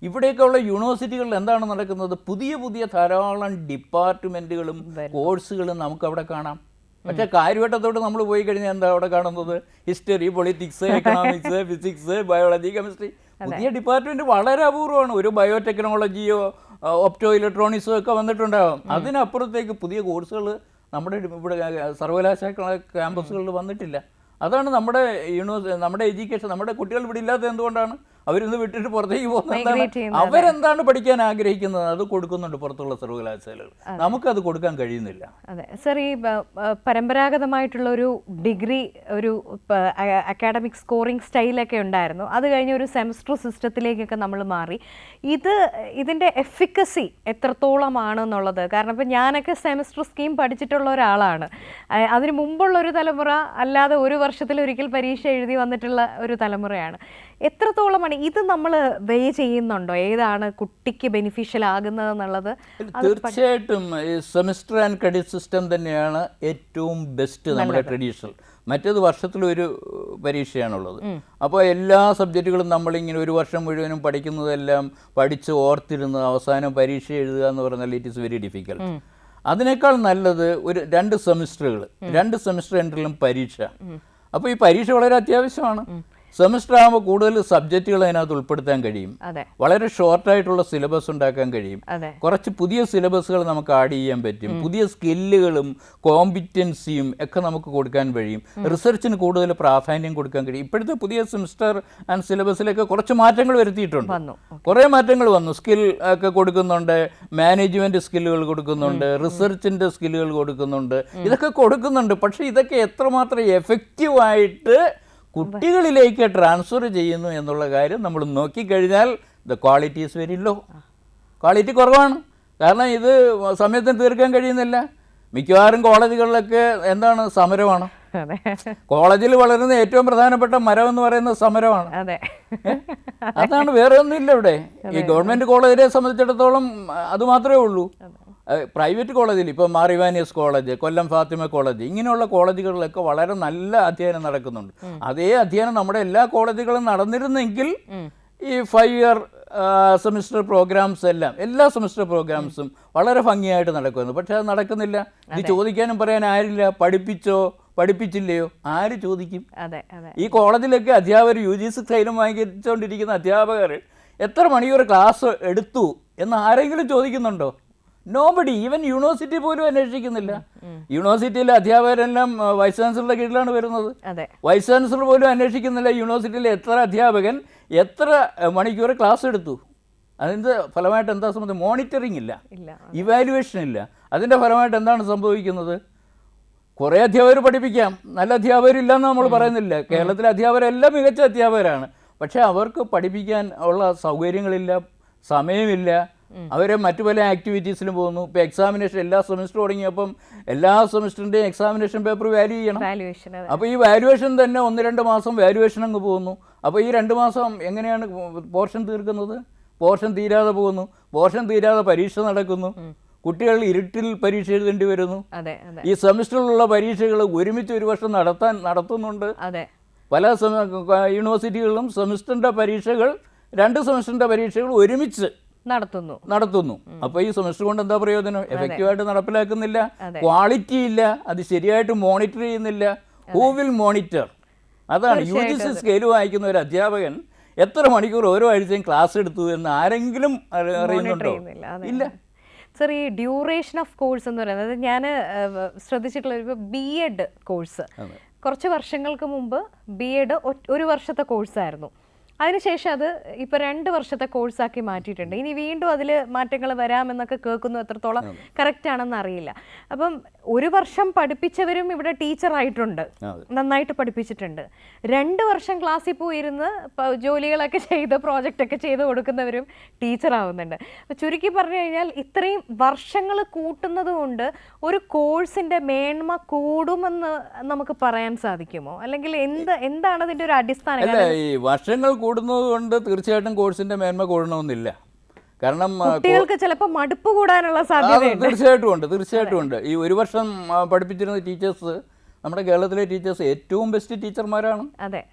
ഇവിടെയൊക്കെ ഉള്ള യൂണിവേഴ്സിറ്റികളിൽ എന്താണ് നടക്കുന്നത്? പുതിയ പുതിയ ധാരാളം ഡിപ്പാർട്ട്മെൻറ്റുകളും കോഴ്സുകളും നമുക്കവിടെ കാണാം. പക്ഷേ കാര്യവട്ടത്തോട്ട് നമ്മൾ പോയി കഴിഞ്ഞാൽ എന്താ അവിടെ കാണുന്നത്? History, politics, economics, physics, biology, chemistry. പുതിയ ഡിപ്പാർട്ട്മെൻറ്റ് വളരെ അപൂർവമാണ്. ഒരു ബയോടെക്നോളജിയോ ഒപ്റ്റോ ഇലക്ട്രോണിക്സോ ഒക്കെ വന്നിട്ടുണ്ടാകും. അതിനപ്പുറത്തേക്ക് പുതിയ കോഴ്സുകൾ നമ്മുടെ ഇവിടെ സർവകലാശാല ക്യാമ്പസുകളിൽ വന്നിട്ടില്ല. അതാണ് നമ്മുടെ നമ്മുടെ എഡ്യൂക്കേഷൻ. നമ്മുടെ കുട്ടികൾ ഇവിടെ ഇല്ലാത്തത് എന്തുകൊണ്ടാണ്? അവരിന്ന് വിട്ടിട്ട് പുറത്തേക്ക് പോകുന്നത്. അവരെന്താണ് പഠിക്കാൻ ആഗ്രഹിക്കുന്നത് അത് കൊടുക്കുന്നുണ്ട് പുറത്തുള്ള സർവകലാശാലകൾ. നമുക്കത് കൊടുക്കാൻ കഴിയുന്നില്ല. അതെ സർ, ഈ പരമ്പരാഗതമായിട്ടുള്ള ഒരു ഡിഗ്രി, ഒരു അക്കാഡമിക് സ്കോറിംഗ് സ്റ്റൈലൊക്കെ ഉണ്ടായിരുന്നു. അത് കഴിഞ്ഞ് ഒരു സെമസ്റ്റർ സിസ്റ്റത്തിലേക്കൊക്കെ നമ്മൾ മാറി. ഇതിൻ്റെ എഫിക്കസി എത്രത്തോളമാണെന്നുള്ളത്, കാരണം ഇപ്പം ഞാനൊക്കെ സെമസ്റ്റർ സ്കീം പഠിച്ചിട്ടുള്ള ഒരാളാണ്. അതിന് മുമ്പുള്ളൊരു തലമുറ അല്ലാതെ ഒരു വർഷത്തിലൊരിക്കൽ പരീക്ഷ എഴുതി വന്നിട്ടുള്ള ഒരു തലമുറയാണ്. എത്രത്തോളമാണ് ഇത് നമ്മൾ വേ ചെയ്യുന്നുണ്ടോ? ഏതാണ് കുട്ടിക്ക് ബെനിഫിഷ്യൽ ആകുന്നത് എന്നുള്ളത്? തീർച്ചയായിട്ടും സെമിസ്റ്റർ ആൻഡ് ക്രെഡിറ്റ് സിസ്റ്റം തന്നെയാണ് ഏറ്റവും ബെസ്റ്റ് നമ്മുടെ ട്രഡീഷണൽ. മറ്റേത് വർഷത്തിലൊരു പരീക്ഷയാണുള്ളത്. അപ്പോൾ എല്ലാ സബ്ജക്റ്റുകളും നമ്മളിങ്ങനെ ഒരു വർഷം മുഴുവനും പഠിക്കുന്നതെല്ലാം പഠിച്ച് ഓർത്തിരുന്ന് അവസാനം പരീക്ഷ എഴുതുക എന്ന് പറഞ്ഞാൽ ഇറ്റ് ഈസ് വെരി ഡിഫിക്കൽട്ട്. അതിനേക്കാൾ നല്ലത് ഒരു 2 സെമിസ്റ്ററുകൾ, 2 സെമിസ്റ്റർ എൻട്രിലും പരീക്ഷ. അപ്പോൾ ഈ പരീക്ഷ വളരെ അത്യാവശ്യമാണ്. സെമിസ്റ്റർ ആകുമ്പോൾ കൂടുതൽ സബ്ജക്റ്റുകൾ അതിനകത്ത് ഉൾപ്പെടുത്താൻ കഴിയും. വളരെ ഷോർട്ടായിട്ടുള്ള സിലബസ് ഉണ്ടാക്കാൻ കഴിയും. കുറച്ച് പുതിയ സിലബസുകൾ നമുക്ക് ആഡ് ചെയ്യാൻ പറ്റും. പുതിയ സ്കില്ലുകളും കോമ്പിറ്റൻസിയും ഒക്കെ നമുക്ക് കൊടുക്കാൻ കഴിയും. റിസർച്ചിന് കൂടുതൽ പ്രാധാന്യം കൊടുക്കാൻ കഴിയും. ഇപ്പോഴത്തെ പുതിയ സെമിസ്റ്റർ ആൻഡ് സിലബസിലൊക്കെ കുറച്ച് മാറ്റങ്ങൾ വരുത്തിയിട്ടുണ്ട്. കുറേ മാറ്റങ്ങൾ വന്നു. സ്കിൽ ഒക്കെ കൊടുക്കുന്നുണ്ട്, മാനേജ്മെൻറ്റ് സ്കില്ലുകൾ കൊടുക്കുന്നുണ്ട്, റിസർച്ചിൻ്റെ സ്കില്ലുകൾ കൊടുക്കുന്നുണ്ട്. ഇതൊക്കെ കൊടുക്കുന്നുണ്ട്. പക്ഷേ ഇതൊക്കെ എത്രമാത്രം എഫക്റ്റീവായിട്ട് കുട്ടികളിലേക്ക് ട്രാൻസ്ഫർ ചെയ്യുന്നു എന്നുള്ള കാര്യം നമ്മൾ നോക്കിക്കഴിഞ്ഞാൽ the quality is very low. Quality കുറവാണ്. കാരണം ഇത് സമയത്തിന് തീർക്കാൻ കഴിയുന്നില്ല. മിക്കവാറും കോളേജുകളിലൊക്കെ എന്താണ്, സമരമാണ്. കോളേജിൽ വളരുന്ന ഏറ്റവും പ്രധാനപ്പെട്ട മരം എന്ന് പറയുന്നത് സമരമാണ്. അതാണ്, വേറെ ഒന്നുമില്ല ഇവിടെ. ഈ ഗവൺമെൻറ് കോളേജിനെ സംബന്ധിച്ചിടത്തോളം അത് മാത്രമേ ഉള്ളൂ. പ്രൈവറ്റ് കോളേജിൽ ഇപ്പോൾ മാർ ഇവാനിയസ് കോളേജ്, കൊല്ലം ഫാത്തിമ കോളേജ്, ഇങ്ങനെയുള്ള കോളേജുകളിലൊക്കെ വളരെ നല്ല അധ്യയനം നടക്കുന്നുണ്ട്. അതേ അധ്യയനം നമ്മുടെ എല്ലാ കോളേജുകളും നടന്നിരുന്നെങ്കിൽ ഈ 5 ഇയർ സെമിസ്റ്റർ പ്രോഗ്രാംസ് എല്ലാം, എല്ലാ സെമിസ്റ്റർ പ്രോഗ്രാംസും വളരെ ഭംഗിയായിട്ട് നടക്കുന്നു. പക്ഷെ അത് നടക്കുന്നില്ല. ഇത് ചോദിക്കാനും പറയാൻ ആരില്ല. പഠിപ്പിച്ചോ പഠിപ്പിച്ചില്ലയോ ആര് ചോദിക്കും? ഈ കോളേജിലൊക്കെ അധ്യാപകർ UGC ഫെയിലും വാങ്ങിച്ചുകൊണ്ടിരിക്കുന്ന അധ്യാപകർ എത്ര മണിക്കൂർ ക്ലാസ് എടുത്തു എന്ന് ആരെങ്കിലും ചോദിക്കുന്നുണ്ടോ? നോബഡി. ഈവൻ യൂണിവേഴ്സിറ്റി പോലും അന്വേഷിക്കുന്നില്ല. യൂണിവേഴ്സിറ്റിയിലെ അധ്യാപകരെല്ലാം വൈസ് ചാൻസലറുടെ കീഴിലാണ് വരുന്നത്. വൈസ് ചാൻസലർ പോലും അന്വേഷിക്കുന്നില്ല യൂണിവേഴ്സിറ്റിയിലെ എത്ര അധ്യാപകൻ എത്ര മണിക്കൂർ ക്ലാസ് എടുത്തു. അതിൻ്റെ ഫലമായിട്ട് എന്താ സംബന്ധിച്ച് മോണിറ്ററിംഗ് ഇല്ല, ഇവാലുവേഷൻ ഇല്ല. അതിൻ്റെ ഫലമായിട്ട് എന്താണ് സംഭവിക്കുന്നത്? കുറേ അധ്യാപകർ പഠിപ്പിക്കാം, നല്ല അധ്യാപകരില്ലെന്ന് നമ്മൾ പറയുന്നില്ല. കേരളത്തിലെ അധ്യാപകരെല്ലാം മികച്ച അധ്യാപകരാണ്. പക്ഷേ അവർക്ക് പഠിപ്പിക്കാൻ ഉള്ള സൗകര്യങ്ങളില്ല, സമയമില്ല. അവർ മറ്റു പല ആക്ടിവിറ്റീസിലും പോകുന്നു. ഇപ്പോൾ എക്സാമിനേഷൻ എല്ലാ സെമിസ്റ്റർ തുടങ്ങിയപ്പം എല്ലാ സെമിസ്റ്ററിൻ്റെയും എക്സാമിനേഷൻ പേപ്പർ വാല്യൂ ചെയ്യണം. അപ്പോൾ ഈ വാല്യുവേഷൻ തന്നെ 1-2 മാസം വാല്യുവേഷൻ അങ്ങ് പോകുന്നു. അപ്പോൾ ഈ 2 മാസം എങ്ങനെയാണ് പോർഷൻ തീർക്കുന്നത്? പോർഷൻ തീരാതെ പോകുന്നു. പോർഷൻ തീരാതെ പരീക്ഷ നടക്കുന്നു. കുട്ടികൾ ഇരുട്ടിൽ പരീക്ഷ എഴുതേണ്ടി വരുന്നു. ഈ സെമിസ്റ്ററിലുള്ള പരീക്ഷകൾ ഒരുമിച്ച് ഒരു വർഷം നടത്തുന്നുണ്ട്. പല യൂണിവേഴ്സിറ്റികളിലും സെമിസ്റ്ററിൻ്റെ പരീക്ഷകൾ 2 സെമിസ്റ്ററിൻ്റെ പരീക്ഷകൾ ഒരുമിച്ച് നടത്തുന്നു. അപ്പോൾ ഈ സെമിസ്റ്റർ കൊണ്ട് എന്താ പ്രയോജനം? എഫക്റ്റീവായിട്ട് നടപ്പിലാക്കുന്നില്ല, ക്വാളിറ്റി ഇല്ല, അത് ശരിയായിട്ട് മോണിറ്റർ ചെയ്യുന്നില്ല. Who will monitor? അതാണ് UGC സ്കെയിൽ വായിക്കുന്ന ഒരു അധ്യാപകൻ എത്ര മണിക്കൂർ ഓരോ ആഴ്ചയും ക്ലാസ് എടുത്തു എന്ന് ആരെങ്കിലും അറിയുന്നുണ്ടോ? ഇല്ല. സർ, ഈ ഡ്യൂറേഷൻ ഓഫ് കോഴ്സ് എന്ന് പറയുന്നത് ഞാൻ ശ്രദ്ധിച്ചിട്ടുള്ള ഇപ്പോൾ BEd കോഴ്സ് കുറച്ച് വർഷങ്ങൾക്ക് മുമ്പ് BEd 1 വർഷത്തെ കോഴ്സായിരുന്നു. അതിനുശേഷം അത് ഇപ്പോൾ 2 വർഷത്തെ കോഴ്സാക്കി മാറ്റിയിട്ടുണ്ട്. ഇനി വീണ്ടും അതിൽ മാറ്റങ്ങൾ വരാമെന്നൊക്കെ കേൾക്കുന്നു. എത്രത്തോളം കറക്റ്റ് ആണെന്ന് അറിയില്ല. അപ്പം 1 വർഷം പഠിപ്പിച്ചവരും ഇവിടെ ടീച്ചറായിട്ടുണ്ട്, നന്നായിട്ട് പഠിപ്പിച്ചിട്ടുണ്ട്. 2 വർഷം ക്ലാസ്സിൽ പോയിരുന്ന് ജോലികളൊക്കെ ചെയ്ത് പ്രോജക്റ്റൊക്കെ ചെയ്ത് കൊടുക്കുന്നവരും ടീച്ചറാവുന്നുണ്ട്. അപ്പോൾ ചുരുക്കി പറഞ്ഞു കഴിഞ്ഞാൽ ഇത്രയും വർഷങ്ങൾ കൂട്ടുന്നത് കൊണ്ട് ഒരു കോഴ്സിൻ്റെ മേന്മ കൂടുമെന്ന് നമുക്ക് പറയാൻ സാധിക്കുമോ? അല്ലെങ്കിൽ എന്താണ് അതിൻ്റെ ഒരു അടിസ്ഥാനം? ഈ വർഷങ്ങൾ കൂടുന്നത് കൊണ്ട് തീർച്ചയായിട്ടും കോഴ്സിന്റെ മേന്മ കൂടണമെന്നില്ല. കാരണം കുട്ടികൾക്ക് ചിലപ്പോൾ മടുപ്പ് കൂടാനുള്ള സാധ്യത തീർച്ചയായിട്ടും ഉണ്ട്. ഈ 1 വർഷം പഠിപ്പിച്ചിരുന്ന ടീച്ചേഴ്സ്, നമ്മുടെ കേരളത്തിലെ ടീച്ചേഴ്സ് ഏറ്റവും ബെസ്റ്റ് ടീച്ചർമാരാണ്.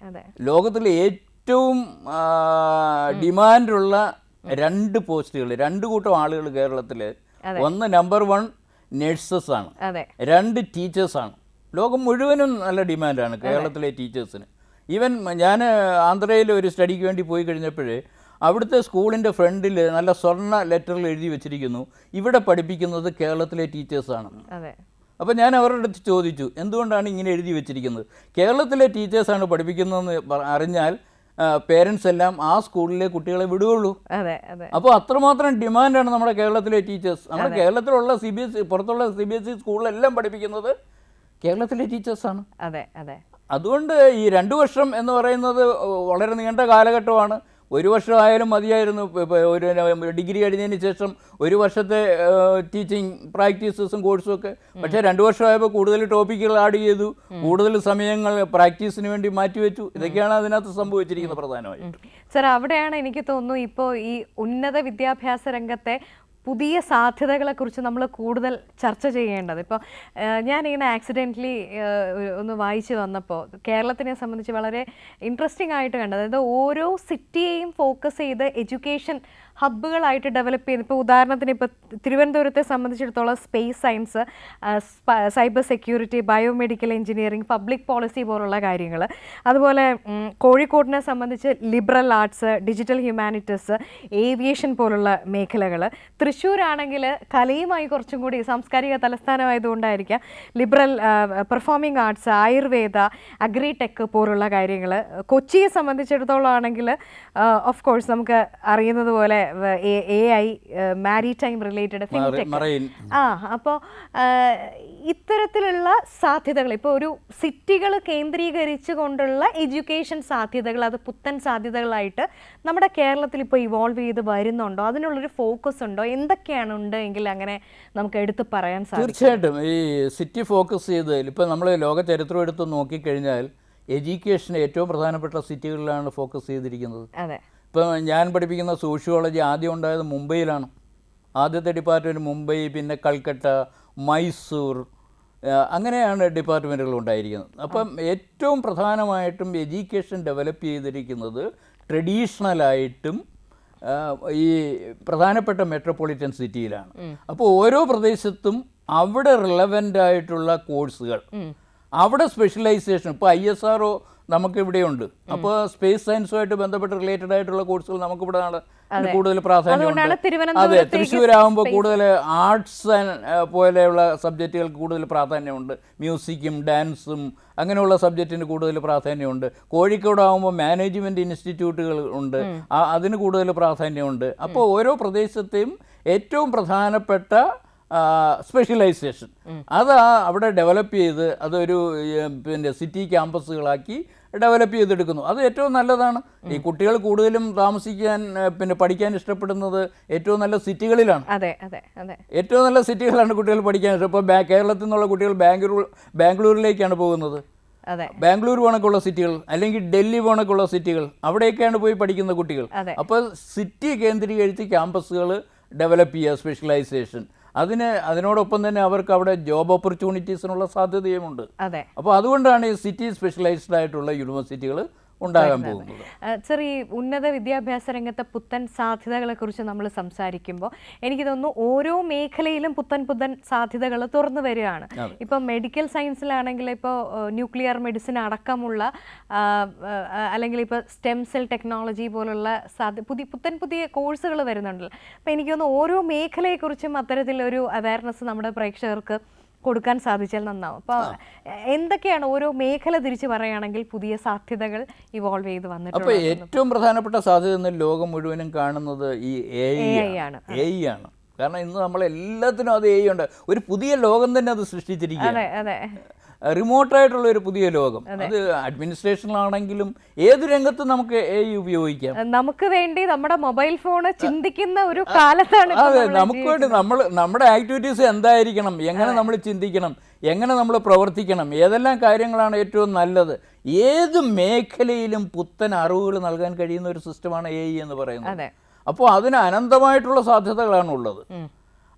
ലോകത്തിലെ ഏറ്റവും ഡിമാൻഡുള്ള 2 പോസ്റ്റുകൾ, 2 കൂട്ടം ആളുകൾ കേരളത്തിൽ. ഒന്ന് നമ്പർ 1 നഴ്സസ് ആണ്, 2 ടീച്ചേഴ്സാണ്. ലോകം മുഴുവനും നല്ല ഡിമാൻഡാണ് കേരളത്തിലെ ടീച്ചേഴ്സിന്. ഈവൻ ഞാൻ ആന്ധ്രയിൽ ഒരു സ്റ്റഡിക്ക് വേണ്ടി പോയി കഴിഞ്ഞപ്പോഴേ അവിടുത്തെ സ്കൂളിൻ്റെ ഫ്രണ്ടിൽ നല്ല സ്വർണ്ണ ലെറ്ററിൽ എഴുതി വെച്ചിരിക്കുന്നു, ഇവിടെ പഠിപ്പിക്കുന്നത് കേരളത്തിലെ ടീച്ചേഴ്സാണ്. അപ്പോൾ ഞാൻ അവരുടെ അടുത്ത് ചോദിച്ചു, എന്തുകൊണ്ടാണ് ഇങ്ങനെ എഴുതി വെച്ചിരിക്കുന്നത്? കേരളത്തിലെ ടീച്ചേഴ്സാണ് പഠിപ്പിക്കുന്നതെന്ന് അറിഞ്ഞാൽ പേരൻസ് എല്ലാം ആ സ്കൂളിലെ കുട്ടികളെ വിടുകയുള്ളൂ. അപ്പോൾ അത്രമാത്രം ഡിമാൻഡാണ് നമ്മുടെ കേരളത്തിലെ ടീച്ചേഴ്സ്. നമ്മുടെ കേരളത്തിലുള്ള CBSE, പുറത്തുള്ള CBSE സ്കൂളിലെല്ലാം പഠിപ്പിക്കുന്നത് കേരളത്തിലെ ടീച്ചേഴ്സാണ്. അതുകൊണ്ട് ഈ 2 വർഷം എന്ന് പറയുന്നത് വളരെ നീണ്ട കാലഘട്ടമാണ്. 1 വർഷമായാലും മതിയായിരുന്നു. ഒരു ഡിഗ്രി കഴിഞ്ഞതിന് ശേഷം 1 വർഷത്തെ ടീച്ചിങ് പ്രാക്ടീസസും കോഴ്സും ഒക്കെ. പക്ഷേ 2 വർഷമായപ്പോൾ കൂടുതൽ ടോപ്പിക്കുകൾ ആഡ് ചെയ്തു, കൂടുതൽ സമയങ്ങൾ പ്രാക്ടീസിന് വേണ്ടി മാറ്റിവെച്ചു. ഇതൊക്കെയാണ് അതിനകത്ത് സംഭവിച്ചിരിക്കുന്നത് പ്രധാനമായിട്ടും. സർ, അവിടെയാണ് എനിക്ക് തോന്നുന്നു ഇപ്പോൾ ഈ ഉന്നത വിദ്യാഭ്യാസ രംഗത്തെ പുതിയ സാധ്യതകളെക്കുറിച്ച് നമ്മൾ കൂടുതൽ ചർച്ച ചെയ്യേണ്ടത്. ഇപ്പോൾ ഞാനിങ്ങനെ ആക്സിഡൻ്റലി ഒന്ന് വായിച്ച് വന്നപ്പോൾ കേരളത്തിനെ സംബന്ധിച്ച് വളരെ ഇൻട്രസ്റ്റിംഗ് ആയിട്ട് കണ്ടത്, അതായത് ഓരോ സിറ്റിയെയും ഫോക്കസ് ചെയ്ത് എഡ്യൂക്കേഷൻ ഹബ്ബുകളായിട്ട് ഡെവലപ്പ് ചെയ്യുന്നത്. ഇപ്പോൾ ഉദാഹരണത്തിന് ഇപ്പോൾ തിരുവനന്തപുരത്തെ സംബന്ധിച്ചിടത്തോളം space science, cyber security, biomedical engineering, public policy പോലുള്ള കാര്യങ്ങൾ. അതുപോലെ കോഴിക്കോടിനെ സംബന്ധിച്ച് liberal arts, digital humanities, aviation പോലുള്ള മേഖലകൾ. തൃശ്ശൂരാണെങ്കിൽ കലയുമായി കുറച്ചും കൂടി സാംസ്കാരിക തലസ്ഥാനമായതുകൊണ്ടായിരിക്കാം liberal performing arts, Ayurveda, agritech പോലുള്ള കാര്യങ്ങൾ. കൊച്ചിയെ സംബന്ധിച്ചിടത്തോളം ആണെങ്കിൽ ഓഫ് കോഴ്സ് നമുക്ക് അറിയുന്നത് പോലെ AI, മാരിടൈം റിലേറ്റഡ് ഫിൻടെക്. അപ്പോൾ ഇത്തരത്തിലുള്ള സാധ്യതകൾ ഇപ്പോൾ ഒരു സിറ്റികൾ കേന്ദ്രീകരിച്ചു കൊണ്ടുള്ള എഡ്യൂക്കേഷൻ സാധ്യതകൾ, അത് പുത്തൻ സാധ്യതകളായിട്ട് നമ്മുടെ കേരളത്തിൽ ഇപ്പോൾ ഇവോൾവ് ചെയ്ത് വരുന്നുണ്ടോ? അതിനുള്ളൊരു ഫോക്കസ് ഉണ്ടോ? എന്തൊക്കെയാണ് ഉണ്ട് എങ്കിൽ അങ്ങനെ നമുക്ക് എടുത്ത് പറയാൻ സാധിക്കും? തീർച്ചയായിട്ടും ഈ സിറ്റി ഫോക്കസ് ചെയ്തതിൽ ഇപ്പോൾ നമ്മൾ ലോക ചരിത്രം എടുത്ത് നോക്കിക്കഴിഞ്ഞാൽ എഡ്യൂക്കേഷൻ ഏറ്റവും പ്രധാനപ്പെട്ട സിറ്റികളിലാണ് ഫോക്കസ് ചെയ്തിരിക്കുന്നത്. അതെ. ഇപ്പോൾ ഞാൻ പഠിപ്പിക്കുന്ന സോഷ്യോളജി ആദ്യം ഉണ്ടായത് മുംബൈയിലാണ്. ആദ്യത്തെ ഡിപ്പാർട്ട്മെൻറ്റ് മുംബൈ, പിന്നെ കൽക്കട്ട, മൈസൂർ, അങ്ങനെയാണ് ഡിപ്പാർട്ട്മെൻറ്റുകൾ ഉണ്ടായിരിക്കുന്നത്. അപ്പം ഏറ്റവും പ്രധാനമായിട്ടും എഡ്യൂക്കേഷൻ ഡെവലപ്പ് ചെയ്തിരിക്കുന്നത് ട്രഡീഷണലായിട്ടും ഈ പ്രധാനപ്പെട്ട മെട്രോപൊളിറ്റൻ സിറ്റിയിലാണ്. അപ്പോൾ ഓരോ പ്രദേശത്തും അവിടെ റിലവൻ്റ് ആയിട്ടുള്ള കോഴ്സുകൾ, അവിടെ സ്പെഷ്യലൈസേഷൻ, ഇപ്പോൾ ISRO നമുക്കിവിടെയുണ്ട്. അപ്പോൾ സ്പേസ് സയൻസുമായിട്ട് ബന്ധപ്പെട്ട് റിലേറ്റഡ് ആയിട്ടുള്ള കോഴ്സുകൾ നമുക്കിവിടെ കൂടുതൽ പ്രാധാന്യമുണ്ട്. അതെ, തൃശ്ശൂരാകുമ്പോൾ കൂടുതൽ ആർട്സ് പോലെയുള്ള സബ്ജക്റ്റുകൾക്ക് കൂടുതൽ പ്രാധാന്യമുണ്ട്. മ്യൂസിക്കും ഡാൻസും അങ്ങനെയുള്ള സബ്ജക്റ്റിന് കൂടുതൽ പ്രാധാന്യമുണ്ട്. കോഴിക്കോടാകുമ്പോൾ മാനേജ്മെൻറ്റ് ഇൻസ്റ്റിറ്റ്യൂട്ടുകൾ ഉണ്ട്, അതിന് കൂടുതൽ പ്രാധാന്യമുണ്ട്. അപ്പോൾ ഓരോ പ്രദേശത്തെയും ഏറ്റവും പ്രധാനപ്പെട്ട സ്പെഷ്യലൈസേഷൻ അത് അവിടെ ഡെവലപ്പ് ചെയ്ത് അതൊരു പിന്നെ സിറ്റി ക്യാമ്പസുകളാക്കി ഡെവലപ്പ് ചെയ്തെടുക്കുന്നു. അത് ഏറ്റവും നല്ലതാണ്. ഈ കുട്ടികൾ കൂടുതലും താമസിക്കാൻ പിന്നെ പഠിക്കാൻ ഇഷ്ടപ്പെടുന്നത് ഏറ്റവും നല്ല സിറ്റികളിലാണ്. അതെ അതെ അതെ, ഏറ്റവും നല്ല സിറ്റികളാണ് കുട്ടികൾ പഠിക്കാൻ ഇഷ്ടം. ഇപ്പോൾ കേരളത്തിൽ നിന്നുള്ള കുട്ടികൾ ബാംഗ്ലൂരിലേക്കാണ് പോകുന്നത്. ബാംഗ്ലൂർ പോണക്കുള്ള സിറ്റികൾ, അല്ലെങ്കിൽ ഡൽഹി പോണക്കുള്ള സിറ്റികൾ, അവിടെയൊക്കെയാണ് പോയി പഠിക്കുന്ന കുട്ടികൾ. അപ്പോൾ സിറ്റി കേന്ദ്രീകരിച്ച് ക്യാമ്പസുകൾ ഡെവലപ്പ് ചെയ്യുക, സ്പെഷ്യലൈസേഷൻ. അതിനോടൊപ്പം തന്നെ അവർക്ക് അവിടെ ജോബ് ഓപ്പർച്യൂണിറ്റീസിനുള്ള സാധ്യതയുമുണ്ട്. അപ്പോൾ അതുകൊണ്ടാണ് ഈ സിറ്റി സ്പെഷ്യലൈസ്ഡ് ആയിട്ടുള്ള യൂണിവേഴ്സിറ്റികൾ ഉണ്ടാകാൻ പോകുന്നത്. ചെറിയ ഉന്നത വിദ്യാഭ്യാസ രംഗത്തെ പുത്തൻ സാധ്യതകളെ കുറിച്ച് നമ്മൾ സംസാരിക്കുമ്പോൾ എനിക്ക് തോന്നുന്നു ഓരോ മേഖലയിലും പുത്തൻ സാധ്യതകൾ തുറന്നു വരികയാണ്. ഇപ്പം മെഡിക്കൽ സയൻസിലാണെങ്കിൽ ഇപ്പോൾ ന്യൂക്ലിയർ മെഡിസിൻ അടക്കമുള്ള അല്ലെങ്കിൽ ഇപ്പോൾ സ്റ്റെം സെൽ ടെക്നോളജി പോലുള്ള പുതിയ കോഴ്സുകൾ വരുന്നുണ്ടല്ലോ. അപ്പോൾ എനിക്ക് തോന്നുന്നു ഓരോ മേഖലയെക്കുറിച്ചും അത്തരത്തിലൊരു അവയർനെസ് നമ്മുടെ പ്രേക്ഷകർക്ക് കൊടുക്കാൻ സാധിച്ചാൽ നന്നാവും. അപ്പോൾ എന്തൊക്കെയാണ് ഓരോ മേഖല തിരിച്ച് പറയുകയാണെങ്കിൽ പുതിയ സാധ്യതകൾ ഇവോൾവ് ചെയ്ത് വന്നിട്ടുണ്ട്? അപ്പോൾ ഏറ്റവും പ്രധാനപ്പെട്ട സാധ്യത എന്ന് ലോകം മുഴുവനും കാണുന്നത് ഈ AI ആണ്. കാരണം ഇന്ന് നമ്മളെല്ലാത്തിനും അത് AI ഉണ്ട്. ഒരു പുതിയ ലോകം തന്നെ അത് സൃഷ്ടിച്ചിരിക്കുകയാണ്. റിമോട്ടായിട്ടുള്ള ഒരു പുതിയ ലോകം. അത് അഡ്മിനിസ്ട്രേഷനിലാണെങ്കിലും ഏത് രംഗത്തും നമുക്ക് AI ഉപയോഗിക്കാം. നമുക്ക് വേണ്ടി നമ്മുടെ മൊബൈൽ ഫോൺ ചിന്തിക്കുന്ന ഒരു കാലത്താണ്. അതെ, നമുക്ക് വേണ്ടി നമ്മുടെ ആക്ടിവിറ്റീസ് എന്തായിരിക്കണം, എങ്ങനെ നമ്മൾ ചിന്തിക്കണം, എങ്ങനെ നമ്മൾ പ്രവർത്തിക്കണം, ഏതെല്ലാം കാര്യങ്ങളാണ് ഏറ്റവും നല്ലത്, ഏത് മേഖലയിലും പുത്തൻ അറിവുകൾ നൽകാൻ കഴിയുന്ന ഒരു സിസ്റ്റമാണ് AI എന്ന് പറയുന്നത്. അപ്പോൾ അതിന് അനന്തമായിട്ടുള്ള സാധ്യതകളാണ് ഉള്ളത്.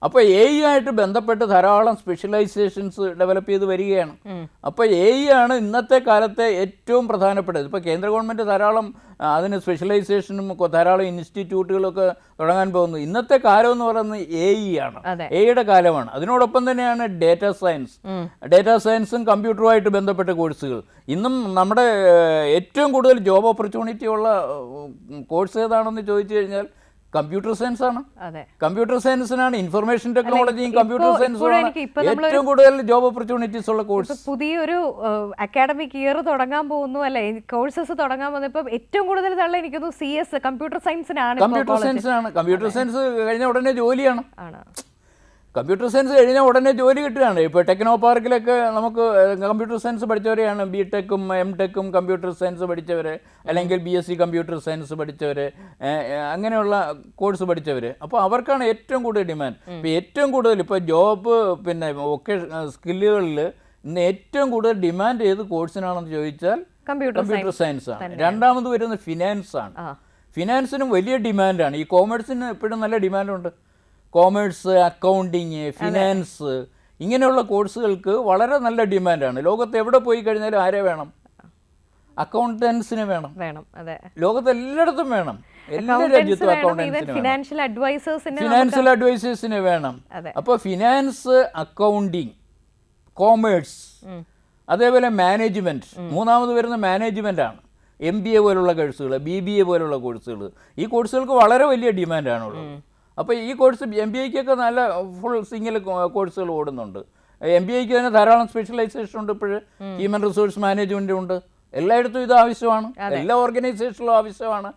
അപ്പോൾ AI ആയിട്ട് ബന്ധപ്പെട്ട് ധാരാളം സ്പെഷ്യലൈസേഷൻസ് ഡെവലപ്പ് ചെയ്ത് വരികയാണ്. അപ്പോൾ AI ആണ് ഇന്നത്തെ കാലത്തെ ഏറ്റവും പ്രധാനപ്പെട്ടത്. ഇപ്പോൾ കേന്ദ്ര ഗവൺമെൻറ് ധാരാളം അതിന് സ്പെഷ്യലൈസേഷനും ധാരാളം ഇൻസ്റ്റിറ്റ്യൂട്ടുകളൊക്കെ തുടങ്ങാൻ പോകുന്നു. ഇന്നത്തെ കാലം എന്ന് പറയുന്നത് AI ആണ്, AIയുടെ കാലമാണ്. അതിനോടൊപ്പം തന്നെയാണ് ഡേറ്റാ സയൻസും കമ്പ്യൂട്ടറുമായിട്ട് ബന്ധപ്പെട്ട കോഴ്സുകൾ. ഇന്നും നമ്മുടെ ഏറ്റവും കൂടുതൽ ജോബ് ഓപ്പർച്യൂണിറ്റി ഉള്ള കോഴ്സ് ഏതാണെന്ന് ചോദിച്ചു കഴിഞ്ഞാൽ കമ്പ്യൂട്ടർ സയൻസ് ആണ്. കമ്പ്യൂട്ടർ സയൻസിനാണ്, ഇൻഫർമേഷൻ ടെക്നോളജിയും കമ്പ്യൂട്ടർ സയൻസും ഏറ്റവും കൂടുതൽ ജോബ് ഓപ്പർച്യൂണിറ്റീസ് ഉള്ള കോഴ്സ്. പുതിയൊരു അക്കാഡമിക് ഇയർ തുടങ്ങാൻ പോകുന്നു അല്ലെ, കോഴ്സസ് തുടങ്ങാൻ പോകുന്നത് ഏറ്റവും കൂടുതൽ തള്ള എനിക്കൊന്നു CS കമ്പ്യൂട്ടർ സയൻസിനാണ്. കമ്പ്യൂട്ടർ സയൻസ് കഴിഞ്ഞ ഉടനെ ജോലിയാണ്. കമ്പ്യൂട്ടർ സയൻസ് കഴിഞ്ഞാൽ ഉടനെ ജോലി കിട്ടുകയാണ്. ഇപ്പോൾ ടെക്നോ പാർക്കിലൊക്കെ നമുക്ക് കമ്പ്യൂട്ടർ സയൻസ് പഠിച്ചവരെയാണ് BTechും MTechും കമ്പ്യൂട്ടർ സയൻസ് പഠിച്ചവർ, അല്ലെങ്കിൽ BSc കമ്പ്യൂട്ടർ സയൻസ് പഠിച്ചവർ, അങ്ങനെയുള്ള കോഴ്സ് പഠിച്ചവർ. അപ്പോൾ അവർക്കാണ് ഏറ്റവും കൂടുതൽ ഡിമാൻഡ്. ഇപ്പോൾ ഏറ്റവും കൂടുതൽ ഇപ്പോൾ ജോബ് പിന്നെ സ്കില്ലുകളിൽ ഇന്ന് ഏറ്റവും കൂടുതൽ ഡിമാൻഡ് ചെയ്ത് കോഴ്സിനാണെന്ന് ചോദിച്ചാൽ കമ്പ്യൂട്ടർ സയൻസ് ആണ്. രണ്ടാമത് വരുന്നത് ഫിനാൻസ് ആണ്. ഫിനാൻസിനും വലിയ ഡിമാൻഡാണ്. ഈ കോമേഴ്സിന് എപ്പോഴും നല്ല ഡിമാൻഡുണ്ട്. കോമേഴ്സ്, അക്കൗണ്ടിങ്, ഫിനാൻസ്, ഇങ്ങനെയുള്ള കോഴ്സുകൾക്ക് വളരെ നല്ല ഡിമാൻഡാണ്. ലോകത്ത് എവിടെ പോയി കഴിഞ്ഞാലും ആരെ വേണം? അക്കൗണ്ടൻസിന് വേണം. ലോകത്ത് എല്ലായിടത്തും വേണം. എല്ലാ രാജ്യത്തും അക്കൗണ്ടൻസിന്, ഫിനാൻഷ്യൽ അഡ്വൈസേഴ്സിന് വേണം. അപ്പോൾ ഫിനാൻസ്, അക്കൗണ്ടിങ്, കോമേഴ്സ്, അതേപോലെ മാനേജ്മെൻറ്റ്. മൂന്നാമത് വരുന്ന മാനേജ്മെൻ്റ് ആണ്. MBA പോലുള്ള കോഴ്സുകൾ, BBA പോലുള്ള കോഴ്സുകൾ. ഈ കോഴ്സുകൾക്ക് വളരെ വലിയ ഡിമാൻഡാണുള്ളത്. അപ്പോൾ ഈ കോഴ്സ് MBAക്കൊക്കെ നല്ല ഫുൾ സിംഗിൾ കോഴ്സുകൾ ഓടുന്നുണ്ട്. MBAക്ക് തന്നെ ധാരാളം സ്പെഷ്യലൈസേഷൻ ഉണ്ട്. ഇപ്പോൾ ഹ്യൂമൻ റിസോഴ്സ് മാനേജ്മെൻ്റ് ഉണ്ട്. എല്ലായിടത്തും ഇത് ആവശ്യമാണ്, എല്ലാ ഓർഗനൈസേഷനിലും ആവശ്യമാണ്.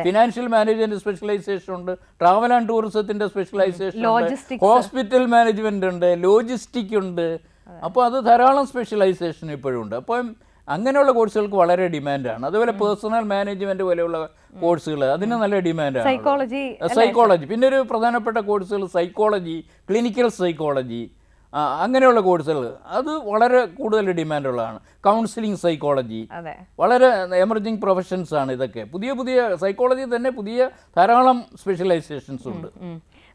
ഫിനാൻഷ്യൽ മാനേജ്മെന്റ് സ്പെഷ്യലൈസേഷൻ ഉണ്ട്, ട്രാവൽ ആൻഡ് ടൂറിസത്തിന്റെ സ്പെഷ്യലൈസേഷൻ ഉണ്ട്, ഹോസ്പിറ്റൽ മാനേജ്മെന്റ് ഉണ്ട്, ലോജിസ്റ്റിക് ഉണ്ട്. അപ്പോൾ അത് ധാരാളം സ്പെഷ്യലൈസേഷൻ ഇപ്പോഴും ഉണ്ട്. അപ്പം അങ്ങനെയുള്ള കോഴ്സുകൾക്ക് വളരെ ഡിമാൻഡാണ്. അതുപോലെ പേഴ്സണൽ മാനേജ്മെന്റ് പോലെയുള്ള കോഴ്സുകൾ അതിന് നല്ല ഡിമാൻഡാണ്. സൈക്കോളജി പിന്നെ ഒരു പ്രധാനപ്പെട്ട കോഴ്സുകൾ സൈക്കോളജി, ക്ലിനിക്കൽ സൈക്കോളജി, അങ്ങനെയുള്ള കോഴ്സുകൾ അത് വളരെ കൂടുതൽ ഡിമാൻഡുള്ളതാണ്. കൗൺസിലിംഗ് സൈക്കോളജി വളരെ എമർജിങ് പ്രൊഫഷൻസ് ആണ് ഇതൊക്കെ. പുതിയ സൈക്കോളജി തന്നെ പുതിയ ധാരാളം സ്പെഷ്യലൈസേഷൻസ് ഉണ്ട്.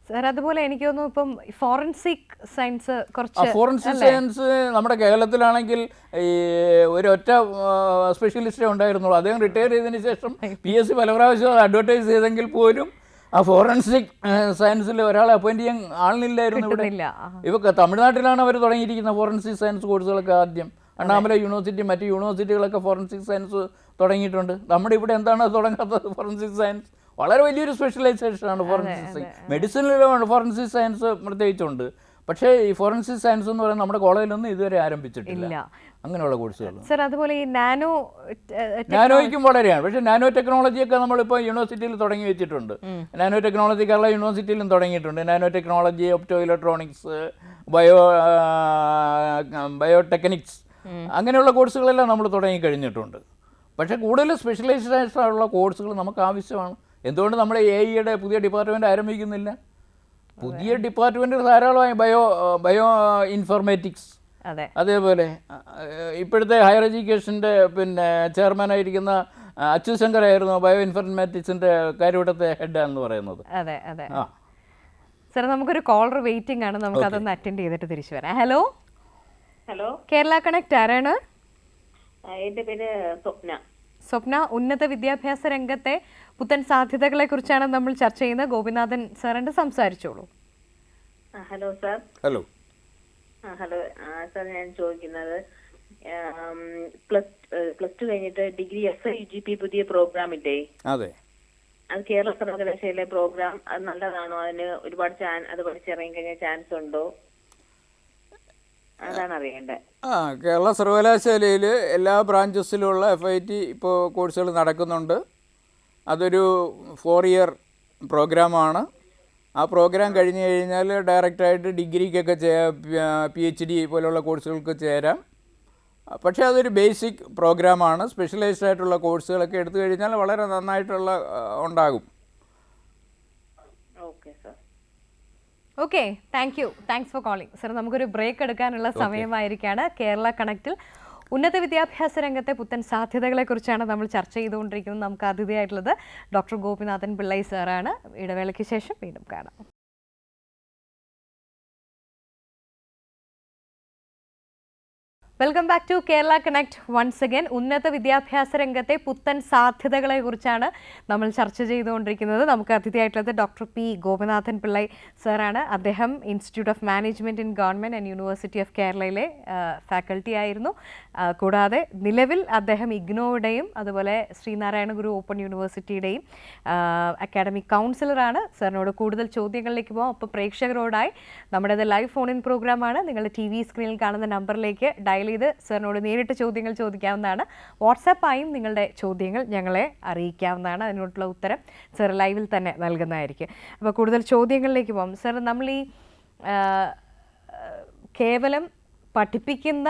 സാർ അതുപോലെ എനിക്ക് തോന്നുന്നു ഇപ്പം ഫോറൻസിക് സയൻസ് കുറച്ച് ഫോറൻസിക് സയൻസ് നമ്മുടെ കേരളത്തിലാണെങ്കിൽ ഈ ഒരൊറ്റ സ്പെഷ്യലിസ്റ്റേ ഉണ്ടായിരുന്നുള്ളൂ. അദ്ദേഹം റിട്ടയർ ചെയ്തതിന് ശേഷം PSC പല പ്രാവശ്യം അഡ്വർടൈസ് ചെയ്തെങ്കിൽ പോലും ആ ഫോറൻസിക് സയൻസിൽ ഒരാളെ അപ്പോയിന്റ് ചെയ്യാൻ ആളില്ലായിരുന്നു ഇവിടെ. ഇവ തമിഴ്നാട്ടിലാണ് അവർ തുടങ്ങിയിരിക്കുന്ന ഫോറൻസിക് സയൻസ് കോഴ്സുകളൊക്കെ. ആദ്യം അണ്ണാമല യൂണിവേഴ്സിറ്റി മറ്റ് യൂണിവേഴ്സിറ്റികളൊക്കെ ഫോറൻസിക് സയൻസ് തുടങ്ങിയിട്ടുണ്ട്. നമ്മുടെ ഇവിടെ എന്താണ് തുടങ്ങാത്തത്? ഫോറൻസിക് സയൻസ് വളരെ വലിയൊരു സ്പെഷ്യലൈസേഷനാണ് ഫോറൻസിക് സയൻസ്. മെഡിസിനിലാണ് ഫോറൻസിക് സയൻസ് പ്രത്യേകിച്ചുണ്ട്. പക്ഷേ ഈ ഫോറൻസിക് സയൻസ് എന്ന് പറയുന്നത് നമ്മുടെ കോളേജിലൊന്നും ഇതുവരെ ആരംഭിച്ചിട്ടില്ല അങ്ങനെയുള്ള കോഴ്സുകൾ. സർ അതുപോലെ ഈ നാനോയ്ക്കും വളരെയാണ്. പക്ഷേ നാനോ ടെക്നോളജിയൊക്കെ നമ്മളിപ്പോൾ യൂണിവേഴ്സിറ്റിയിൽ തുടങ്ങി വെച്ചിട്ടുണ്ട്. നാനോ ടെക്നോളജി കേരള യൂണിവേഴ്സിറ്റിയിലും തുടങ്ങിയിട്ടുണ്ട്. നാനോ ടെക്നോളജി, ഒപ്റ്റോ ഇലക്ട്രോണിക്സ്, ബയോടെക്നിക്സ് അങ്ങനെയുള്ള കോഴ്സുകളെല്ലാം നമ്മൾ തുടങ്ങിക്കഴിഞ്ഞിട്ടുണ്ട്. പക്ഷേ കൂടുതൽ സ്പെഷ്യലൈസ്ഡ് ആയിട്ടുള്ള കോഴ്സുകൾ നമുക്ക് ആവശ്യമാണ്. എന്തുകൊണ്ട് നമ്മുടെ AIയുടെ പുതിയ ഡിപ്പാർട്ട്മെൻറ്റ് ആരംഭിക്കുന്നില്ല? പുതിയ ഡിപ്പാർട്ട്മെൻറ്റ് ധാരാളമായി ബയോ ഇൻഫർമേറ്റിക്സ്, അതേപോലെ ഇപ്പോഴത്തെ ഹയർ എഡ്യൂക്കേഷൻ്റെ ചെയർമാനായിരിക്കുന്ന അച്യുത് ശങ്കർ ആയിരുന്നു ബയോ ഇൻഫർമാറ്റിക്സിൻ്റെ കാര്യവട്ടത്തെ ഹെഡാണെന്ന് പറയുന്നത്. അതെ അതെ. സാർ നമുക്കൊരു കോളർ വെയിറ്റിംഗ് ആണ്, നമുക്ക് അതൊന്ന് അറ്റൻഡ് ചെയ്തിട്ട് തിരിച്ചു വരാം. ഹലോ ഹലോ, കേരള കണക്ട് ആരാണ്? എൻ്റെ പേര് സ്വപ്ന. സ്വപ്ന, ഉന്നത വിദ്യാഭ്യാസ രംഗത്തെ പുത്തൻ സാധ്യതകളെ കുറിച്ചാണ് നമ്മൾ ചർച്ച ചെയ്യുന്നത്. ഗോപിനാഥൻ സാറിന്റെ സംസാരിച്ചോളൂ. Hello sir. Hello. Hello sir, ഞാൻ ചോദിക്കുന്നത് പ്ലസ് ടു കഴിഞ്ഞിട്ട് ഡിഗ്രി SIUGP പുതിയ പ്രോഗ്രാം ഇല്ലേ? അതെ. അത് കേരള സർവകലാശാലയിലെ പ്രോഗ്രാം, അത് നല്ലതാണോ? അതിന് ഒരുപാട് അത് പഠിച്ചിറങ്ങി കഴിഞ്ഞാൽ ചാൻസ് ഉണ്ടോ? അതാണ് അറിയേണ്ടത്. കേരള സർവകലാശാലയിൽ എല്ലാ ബ്രാഞ്ചസിലുള്ള FIT ഇപ്പോൾ കോഴ്സുകൾ നടക്കുന്നുണ്ട്. അതൊരു 4 ഇയർ പ്രോഗ്രാമാണ്. ആ പ്രോഗ്രാം കഴിഞ്ഞ് കഴിഞ്ഞാൽ ഡയറക്റ്റായിട്ട് ഡിഗ്രിക്കൊക്കെ PhD പോലുള്ള കോഴ്സുകൾക്ക് ചേരാം. പക്ഷേ അതൊരു ബേസിക് പ്രോഗ്രാമാണ്. സ്പെഷ്യലൈസ്ഡ് ആയിട്ടുള്ള കോഴ്സുകളൊക്കെ എടുത്തു കഴിഞ്ഞാൽ വളരെ നന്നായിട്ടുള്ള ഉണ്ടാകും. Okay sir. Okay, thanks for calling. Sir നമുക്കൊരു ബ്രേക്ക് എടുക്കാനുള്ള സമയമായിരിക്കുകയാണ്. കേരള കണക്റ്റിൽ ഉന്നത വിദ്യാഭ്യാസ രംഗത്തെ പുത്തൻ സാധ്യതകളെ കുറിച്ചാണ് നമ്മൾ ചർച്ച ചെയ്തുകൊണ്ടിരിക്കുന്നത്. നമുക്ക് അതിഥിയായിട്ടുള്ളത് ഡോക്ടർ ഗോപിനാഥൻ പിള്ളൈ സാറാണ്. ഇടവേളയ്ക്ക് ശേഷം വീണ്ടും കാണാം. Welcome back to Kerala connect once again. ഉന്നത വിദ്യാഭ്യാസ രംഗത്തെ പുത്തൻ സാധ്യതകളെ കുറിച്ചാണ് നമ്മൾ ചർച്ച ചെയ്തുകൊണ്ടിരിക്കുന്നത്. നമുക്ക് അതിഥിയായിട്ടുള്ളത് ഡോക്ടർ P. ഗോപിനാഥൻ പിള്ളൈ സാറാണ്. അദ്ദേഹം institute of management in government and university of കേരളയിലെ ഫാക്കൽറ്റി ആയിരുന്നു. കൂടാതെ നിലവിൽ അദ്ദേഹം ഇഗ്നോയുടെയും അതുപോലെ ശ്രീനാരായണ ഗുരു ഓപ്പൺ യൂണിവേഴ്സിറ്റിയുടെയും അക്കാഡമിക് കൗൺസിലറാണ്. സാറിനോട് കൂടുതൽ ചോദ്യങ്ങളിലേക്ക് പോകാം. അപ്പോൾ പ്രേക്ഷകരോടായി നമ്മുടേത് ലൈവ് ഫോൺ ഇൻ പ്രോഗ്രാമാണ്. നിങ്ങളുടെ TV സ്ക്രീനിൽ കാണുന്ന നമ്പറിലേക്ക് ഡയൽ ചെയ്ത് സാറിനോട് നേരിട്ട് ചോദ്യങ്ങൾ ചോദിക്കാവുന്നതാണ്. വാട്സാപ്പായും നിങ്ങളുടെ ചോദ്യങ്ങൾ ഞങ്ങളെ അറിയിക്കാവുന്നതാണ്. അതിനോടുള്ള ഉത്തരം സാർ ലൈവിൽ തന്നെ നൽകുന്നതായിരിക്കും. അപ്പോൾ കൂടുതൽ ചോദ്യങ്ങളിലേക്ക് പോകാം. സാർ, നമ്മൾ ഈ കേവലം പഠിപ്പിക്കുന്ന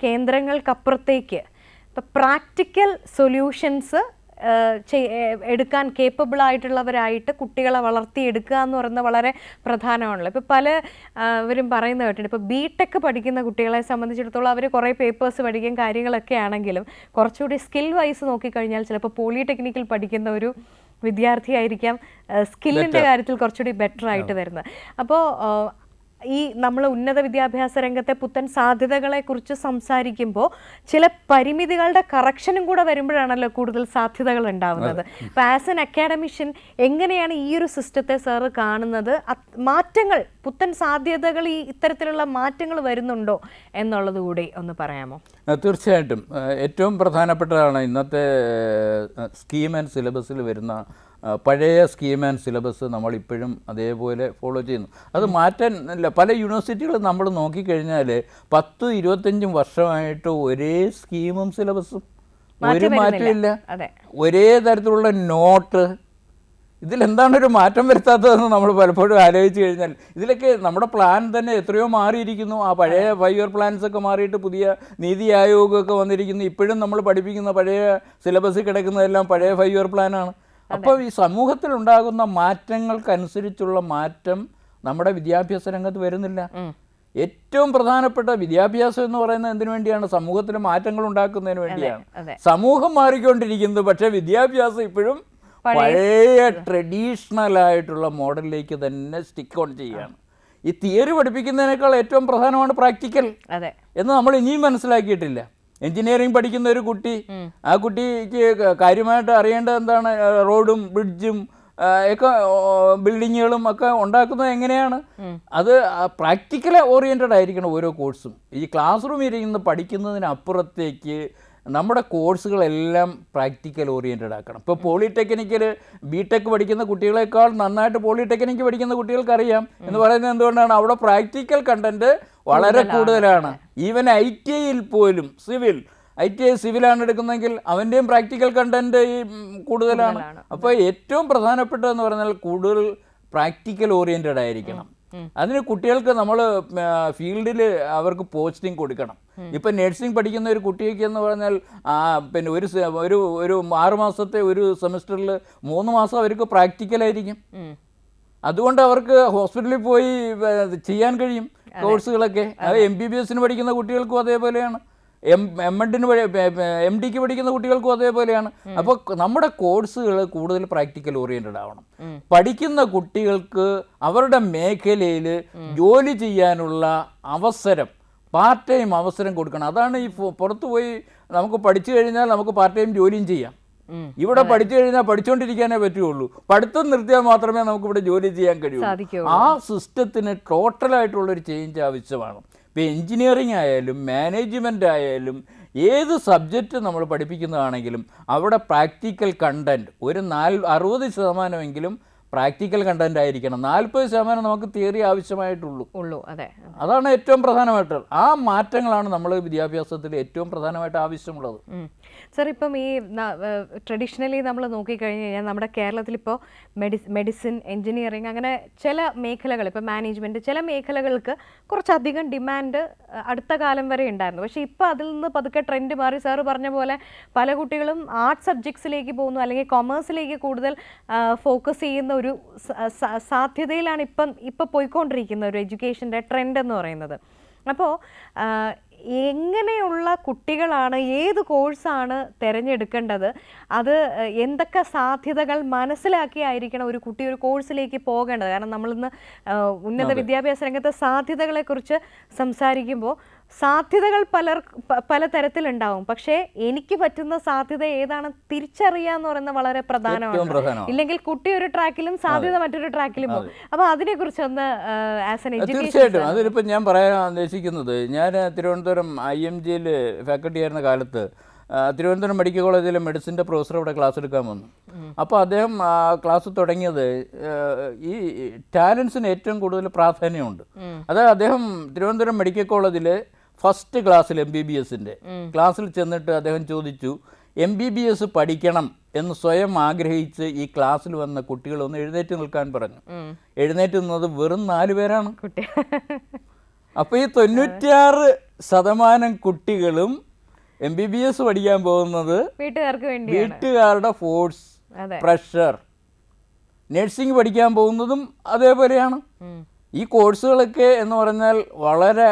കേന്ദ്രങ്ങൾക്കപ്പുറത്തേക്ക് ഇപ്പോൾ പ്രാക്ടിക്കൽ സൊല്യൂഷൻസ് എടുക്കാൻ കേപ്പബിൾ ആയിട്ടുള്ളവരായിട്ട് കുട്ടികളെ വളർത്തിയെടുക്കുക എന്ന് പറയുന്നത് വളരെ പ്രധാനമാണല്ലോ. ഇപ്പോൾ പലവരും പറയുന്ന കേട്ടിട്ടുണ്ട്, ഇപ്പോൾ BTech പഠിക്കുന്ന കുട്ടികളെ സംബന്ധിച്ചിടത്തോളം അവർ കുറേ പേപ്പേഴ്സ് പഠിക്കും കാര്യങ്ങളൊക്കെ ആണെങ്കിലും കുറച്ചുകൂടി സ്കിൽ വൈസ് നോക്കിക്കഴിഞ്ഞാൽ ചിലപ്പോൾ പോളിടെക്നിക്കിൽ പഠിക്കുന്ന ഒരു വിദ്യാർത്ഥിയായിരിക്കാം സ്കില്ലിൻ്റെ കാര്യത്തിൽ കുറച്ചുകൂടി ബെറ്റർ ആയിട്ട് വരുന്നത്. അപ്പോൾ ഈ നമ്മൾ ഉന്നത വിദ്യാഭ്യാസ രംഗത്തെ പുത്തൻ സാധ്യതകളെ കുറിച്ച് സംസാരിക്കുമ്പോൾ ചില പരിമിതികളുടെ കറക്ഷനും കൂടെ വരുമ്പോഴാണല്ലോ കൂടുതൽ സാധ്യതകൾ ഉണ്ടാവുന്നത്. അപ്പോൾ ആസ് എൻ അക്കാഡമിഷ്യൻ എങ്ങനെയാണ് ഈ ഒരു സിസ്റ്റത്തെ സാറ് കാണുന്നത്? മാറ്റങ്ങൾ, പുത്തൻ സാധ്യതകൾ, ഈ ഇത്തരത്തിലുള്ള മാറ്റങ്ങൾ വരുന്നുണ്ടോ എന്നുള്ളത് കൂടി ഒന്ന് പറയാമോ? തീർച്ചയായിട്ടും ഏറ്റവും പ്രധാനപ്പെട്ടതാണ് ഇന്നത്തെ സ്കീം ആൻഡ് സിലബസിൽ വരുന്ന പഴയ സ്കീം ആൻഡ് സിലബസ് നമ്മളിപ്പോഴും അതേപോലെ ഫോളോ ചെയ്യുന്നു. അത് മാറ്റാൻ അല്ല, പല യൂണിവേഴ്സിറ്റികളും നമ്മൾ നോക്കിക്കഴിഞ്ഞാൽ 10-25 വർഷമായിട്ട് ഒരേ സ്കീമും സിലബസും ഒരു മാറ്റമില്ല, ഒരേ തരത്തിലുള്ള നോട്ട്. ഇതിലെന്താണ് ഒരു മാറ്റം വരുത്താത്തതെന്ന് നമ്മൾ പലപ്പോഴും ആലോചിച്ച് കഴിഞ്ഞാൽ ഇതിലൊക്കെ നമ്മുടെ പ്ലാൻ തന്നെ എത്രയോ മാറിയിരിക്കുന്നു. ആ പഴയ 5 ഇയർ പ്ലാൻസൊക്കെ മാറിയിട്ട് പുതിയ നീതി ആയോഗമൊക്കെ വന്നിരിക്കുന്നു. ഇപ്പോഴും നമ്മൾ പഠിപ്പിക്കുന്ന പഴയ സിലബസിൽ കിടക്കുന്നതെല്ലാം പഴയ 5 ഇയർ പ്ലാനാണ്. അപ്പോൾ ഈ സമൂഹത്തിലുണ്ടാകുന്ന മാറ്റങ്ങൾക്കനുസരിച്ചുള്ള മാറ്റം നമ്മുടെ വിദ്യാഭ്യാസ രംഗത്ത് വരുന്നില്ല. ഏറ്റവും പ്രധാനപ്പെട്ട വിദ്യാഭ്യാസം എന്ന് പറയുന്നത് എന്തിനു വേണ്ടിയാണ്? സമൂഹത്തിൽ മാറ്റങ്ങൾ ഉണ്ടാക്കുന്നതിന് വേണ്ടിയാണ്. സമൂഹം മാറിക്കൊണ്ടിരിക്കുന്നത്, പക്ഷേ വിദ്യാഭ്യാസം ഇപ്പോഴും പഴയ ട്രഡീഷണൽ ആയിട്ടുള്ള മോഡലിലേക്ക് തന്നെ സ്റ്റിക്ക് ഓൺ ചെയ്യുകയാണ്. ഈ തിയറി പഠിപ്പിക്കുന്നതിനേക്കാൾ ഏറ്റവും പ്രധാനമാണ് പ്രാക്ടിക്കൽ എന്ന് നമ്മൾ ഇനിയും മനസ്സിലാക്കിയിട്ടില്ല. എഞ്ചിനീയറിംഗ് പഠിക്കുന്ന ഒരു കുട്ടി, ആ കുട്ടിക്ക് കാര്യമായിട്ട് അറിയേണ്ടത് എന്താണ്? റോഡും ബ്രിഡ്ജും ഒക്കെ ബിൽഡിങ്ങുകളും ഒക്കെ ഉണ്ടാക്കുന്നത് എങ്ങനെയാണ്? അത് പ്രാക്ടിക്കൽ ഓറിയൻറ്റഡ് ആയിരിക്കണം ഓരോ കോഴ്സും. ഈ ക്ലാസ് റൂമിൽ ഇരുന്ന് പഠിക്കുന്നതിനപ്പുറത്തേക്ക് നമ്മുടെ കോഴ്സുകളെല്ലാം പ്രാക്ടിക്കൽ ഓറിയൻറ്റഡ് ആക്കണം. ഇപ്പോൾ പോളിടെക്നിക്കിൽ ബിടെക് പഠിക്കുന്ന കുട്ടികളെക്കാൾ നന്നായിട്ട് പോളിടെക്നിക്ക് പഠിക്കുന്ന കുട്ടികൾക്കറിയാം എന്ന് പറയുന്നത് എന്തുകൊണ്ടാണ്? അവിടെ പ്രാക്ടിക്കൽ കണ്ടൻറ്റ് വളരെ കൂടുതലാണ്. ഈവൻ ITIയിൽ പോലും ITI സിവിലാണ് എടുക്കുന്നതെങ്കിൽ അവൻ്റെയും പ്രാക്ടിക്കൽ കണ്ടൻറ്റ് കൂടുതലാണ്. അപ്പോൾ ഏറ്റവും പ്രധാനപ്പെട്ടതെന്ന് പറഞ്ഞാൽ കൂടുതൽ പ്രാക്ടിക്കൽ ഓറിയൻറ്റഡ് ആയിരിക്കണം. അതിന് കുട്ടികൾക്ക് നമ്മൾ ഫീൽഡിൽ അവർക്ക് പോസ്റ്റിംഗ് കൊടുക്കണം. ഇപ്പം നഴ്സിംഗ് പഠിക്കുന്ന ഒരു കുട്ടിക്ക് എന്ന് പറഞ്ഞാൽ പിന്നെ ഒരു 6 മാസത്തെ ഒരു സെമിസ്റ്ററിൽ 3 മാസം അവർക്ക് പ്രാക്ടിക്കലായിരിക്കും. അതുകൊണ്ട് അവർക്ക് ഹോസ്പിറ്റലിൽ പോയി ചെയ്യാൻ കഴിയും കോഴ്സുകളൊക്കെ. അത് MBBSന് പഠിക്കുന്ന കുട്ടികൾക്കും അതേപോലെയാണ്, MDക്ക് പഠിക്കുന്ന കുട്ടികൾക്കും അതേപോലെയാണ്. അപ്പോൾ നമ്മുടെ കോഴ്സുകൾ കൂടുതൽ പ്രാക്ടിക്കൽ ഓറിയൻറ്റഡ് ആവണം. പഠിക്കുന്ന കുട്ടികൾക്ക് അവരുടെ മേഖലയിൽ ജോലി ചെയ്യാനുള്ള അവസരം, പാർട്ട് ടൈം അവസരം കൊടുക്കണം. അതാണ് ഈ പുറത്തു പോയി നമുക്ക് പഠിച്ചു കഴിഞ്ഞാൽ നമുക്ക് പാർട്ട് ടൈം ജോലിയും ചെയ്യാം. ഇവിടെ പഠിച്ചു കഴിഞ്ഞാൽ പഠിച്ചുകൊണ്ടിരിക്കാനേ പറ്റുള്ളൂ. പഠിത്തം നിർത്തിയാൽ മാത്രമേ നമുക്കിവിടെ ജോലി ചെയ്യാൻ കഴിയൂ. ആ സിസ്റ്റത്തിന് ടോട്ടലായിട്ടുള്ളൊരു ചേഞ്ച് ആവശ്യമാണ്. ഇപ്പോൾ എൻജിനീയറിംഗ് ആയാലും മാനേജ്മെൻ്റ് ആയാലും ഏത് സബ്ജക്റ്റ് നമ്മൾ പഠിപ്പിക്കുന്നതാണെങ്കിലും അവിടെ പ്രാക്ടിക്കൽ കണ്ടൻറ്റ് ഒരു 60% പ്രാക്ടിക്കൽ കണ്ടൻറ്റ് ആയിരിക്കണം. 40% നമുക്ക് തിയറി ആവശ്യമായിട്ടുള്ളൂ. അതാണ് ഏറ്റവും പ്രധാനമായിട്ട്. ആ മാറ്റങ്ങളാണ് നമ്മൾ വിദ്യാഭ്യാസത്തിൽ ഏറ്റവും പ്രധാനമായിട്ട് ആവശ്യമുള്ളത്. സർ, ഇപ്പം ഈ ട്രഡീഷണലി നമ്മൾ നോക്കിക്കഴിഞ്ഞ് കഴിഞ്ഞാൽ നമ്മുടെ കേരളത്തിലിപ്പോൾ മെഡിസിൻ, എൻജിനീയറിംഗ്, അങ്ങനെ ചില മേഖലകൾ, ഇപ്പോൾ മാനേജ്മെൻറ്റ്, ചില മേഖലകൾക്ക് കുറച്ചധികം ഡിമാൻഡ് അടുത്ത കാലം വരെ ഉണ്ടായിരുന്നു. പക്ഷേ ഇപ്പോൾ അതിൽ നിന്ന് പതുക്കെ ട്രെൻഡ് മാറി. സാറ് പറഞ്ഞ പോലെ പല കുട്ടികളും ആർട്സ് സബ്ജക്ട്സിലേക്ക് പോകുന്നു, അല്ലെങ്കിൽ കൊമേഴ്സിലേക്ക് കൂടുതൽ ഫോക്കസ് ചെയ്യുന്ന ഒരു സാധ്യതയിലാണ് ഇപ്പം പോയിക്കൊണ്ടിരിക്കുന്ന ഒരു എഡ്യൂക്കേഷൻ്റെ ട്രെൻഡ് എന്ന് പറയുന്നത്. അപ്പോൾ എങ്ങനെയുള്ള കുട്ടികളാണ്, ഏത് കോഴ്സാണ് തിരഞ്ഞെടുക്കേണ്ടത്? അത് എന്തൊക്കെ സാധ്യതകൾ മനസ്സിലാക്കിയായിരിക്കണം ഒരു കുട്ടി ഒരു കോഴ്സിലേക്ക് പോകേണ്ടത്? കാരണം നമ്മളിന്ന് ഉന്നത വിദ്യാഭ്യാസ രംഗത്തെ സാധ്യതകളെക്കുറിച്ച് സംസാരിക്കുമ്പോൾ സാധ്യതകൾ പല തരത്തിലുണ്ടാവും. പക്ഷേ എനിക്ക് പറ്റുന്ന സാധ്യത ഏതാണ് തിരിച്ചറിയാന്ന് പറയുന്നത് വളരെ പ്രധാനമാണ്. ഇല്ലെങ്കിൽ കുട്ടി ഒരു ട്രാക്കിലും സാധ്യത മറ്റൊരു ട്രാക്കിലും പോകും. അപ്പോൾ അതിനെക്കുറിച്ച് ഒന്ന് ആസ് എൻ എഡ്യൂക്കേഷൻ. തീർച്ചയായിട്ടും അതിലിപ്പോൾ ഞാൻ പറയാൻ ഉദ്ദേശിക്കുന്നത്, ഞാൻ തിരുവനന്തപുരം IMGയിൽ ഫാക്കൽറ്റി ആയിരുന്ന കാലത്ത് തിരുവനന്തപുരം മെഡിക്കൽ കോളേജിലെ മെഡിസിൻ്റെ പ്രൊഫസർ അവിടെ ക്ലാസ് എടുക്കാൻ വന്നു. അപ്പോൾ അദ്ദേഹം ക്ലാസ് തുടങ്ങിയത് ഈ ടാലൻസിന് ഏറ്റവും കൂടുതൽ പ്രാധാന്യമുണ്ട്. അതായത് അദ്ദേഹം തിരുവനന്തപുരം മെഡിക്കൽ കോളേജിൽ ഫസ്റ്റ് ക്ലാസ്സിൽ MBBSൻ്റെ ക്ലാസ്സിൽ ചെന്നിട്ട് അദ്ദേഹം ചോദിച്ചു, MBBS പഠിക്കണം എന്ന് സ്വയം ആഗ്രഹിച്ച് ഈ ക്ലാസ്സിൽ വന്ന കുട്ടികളൊന്ന് എഴുന്നേറ്റ് നിൽക്കാൻ പറഞ്ഞു. എഴുന്നേറ്റ് നിന്നത് വെറും 4 പേരാണ്. അപ്പോൾ ഈ 96% കുട്ടികളും MBBS പഠിക്കാൻ പോകുന്നത് വീട്ടുകാരുടെ ഫോഴ്സ്, പ്രഷർ. നഴ്സിംഗ് പഠിക്കാൻ പോകുന്നതും അതേപോലെയാണ്. ഈ കോഴ്സുകളൊക്കെ എന്ന് പറഞ്ഞാൽ വളരെ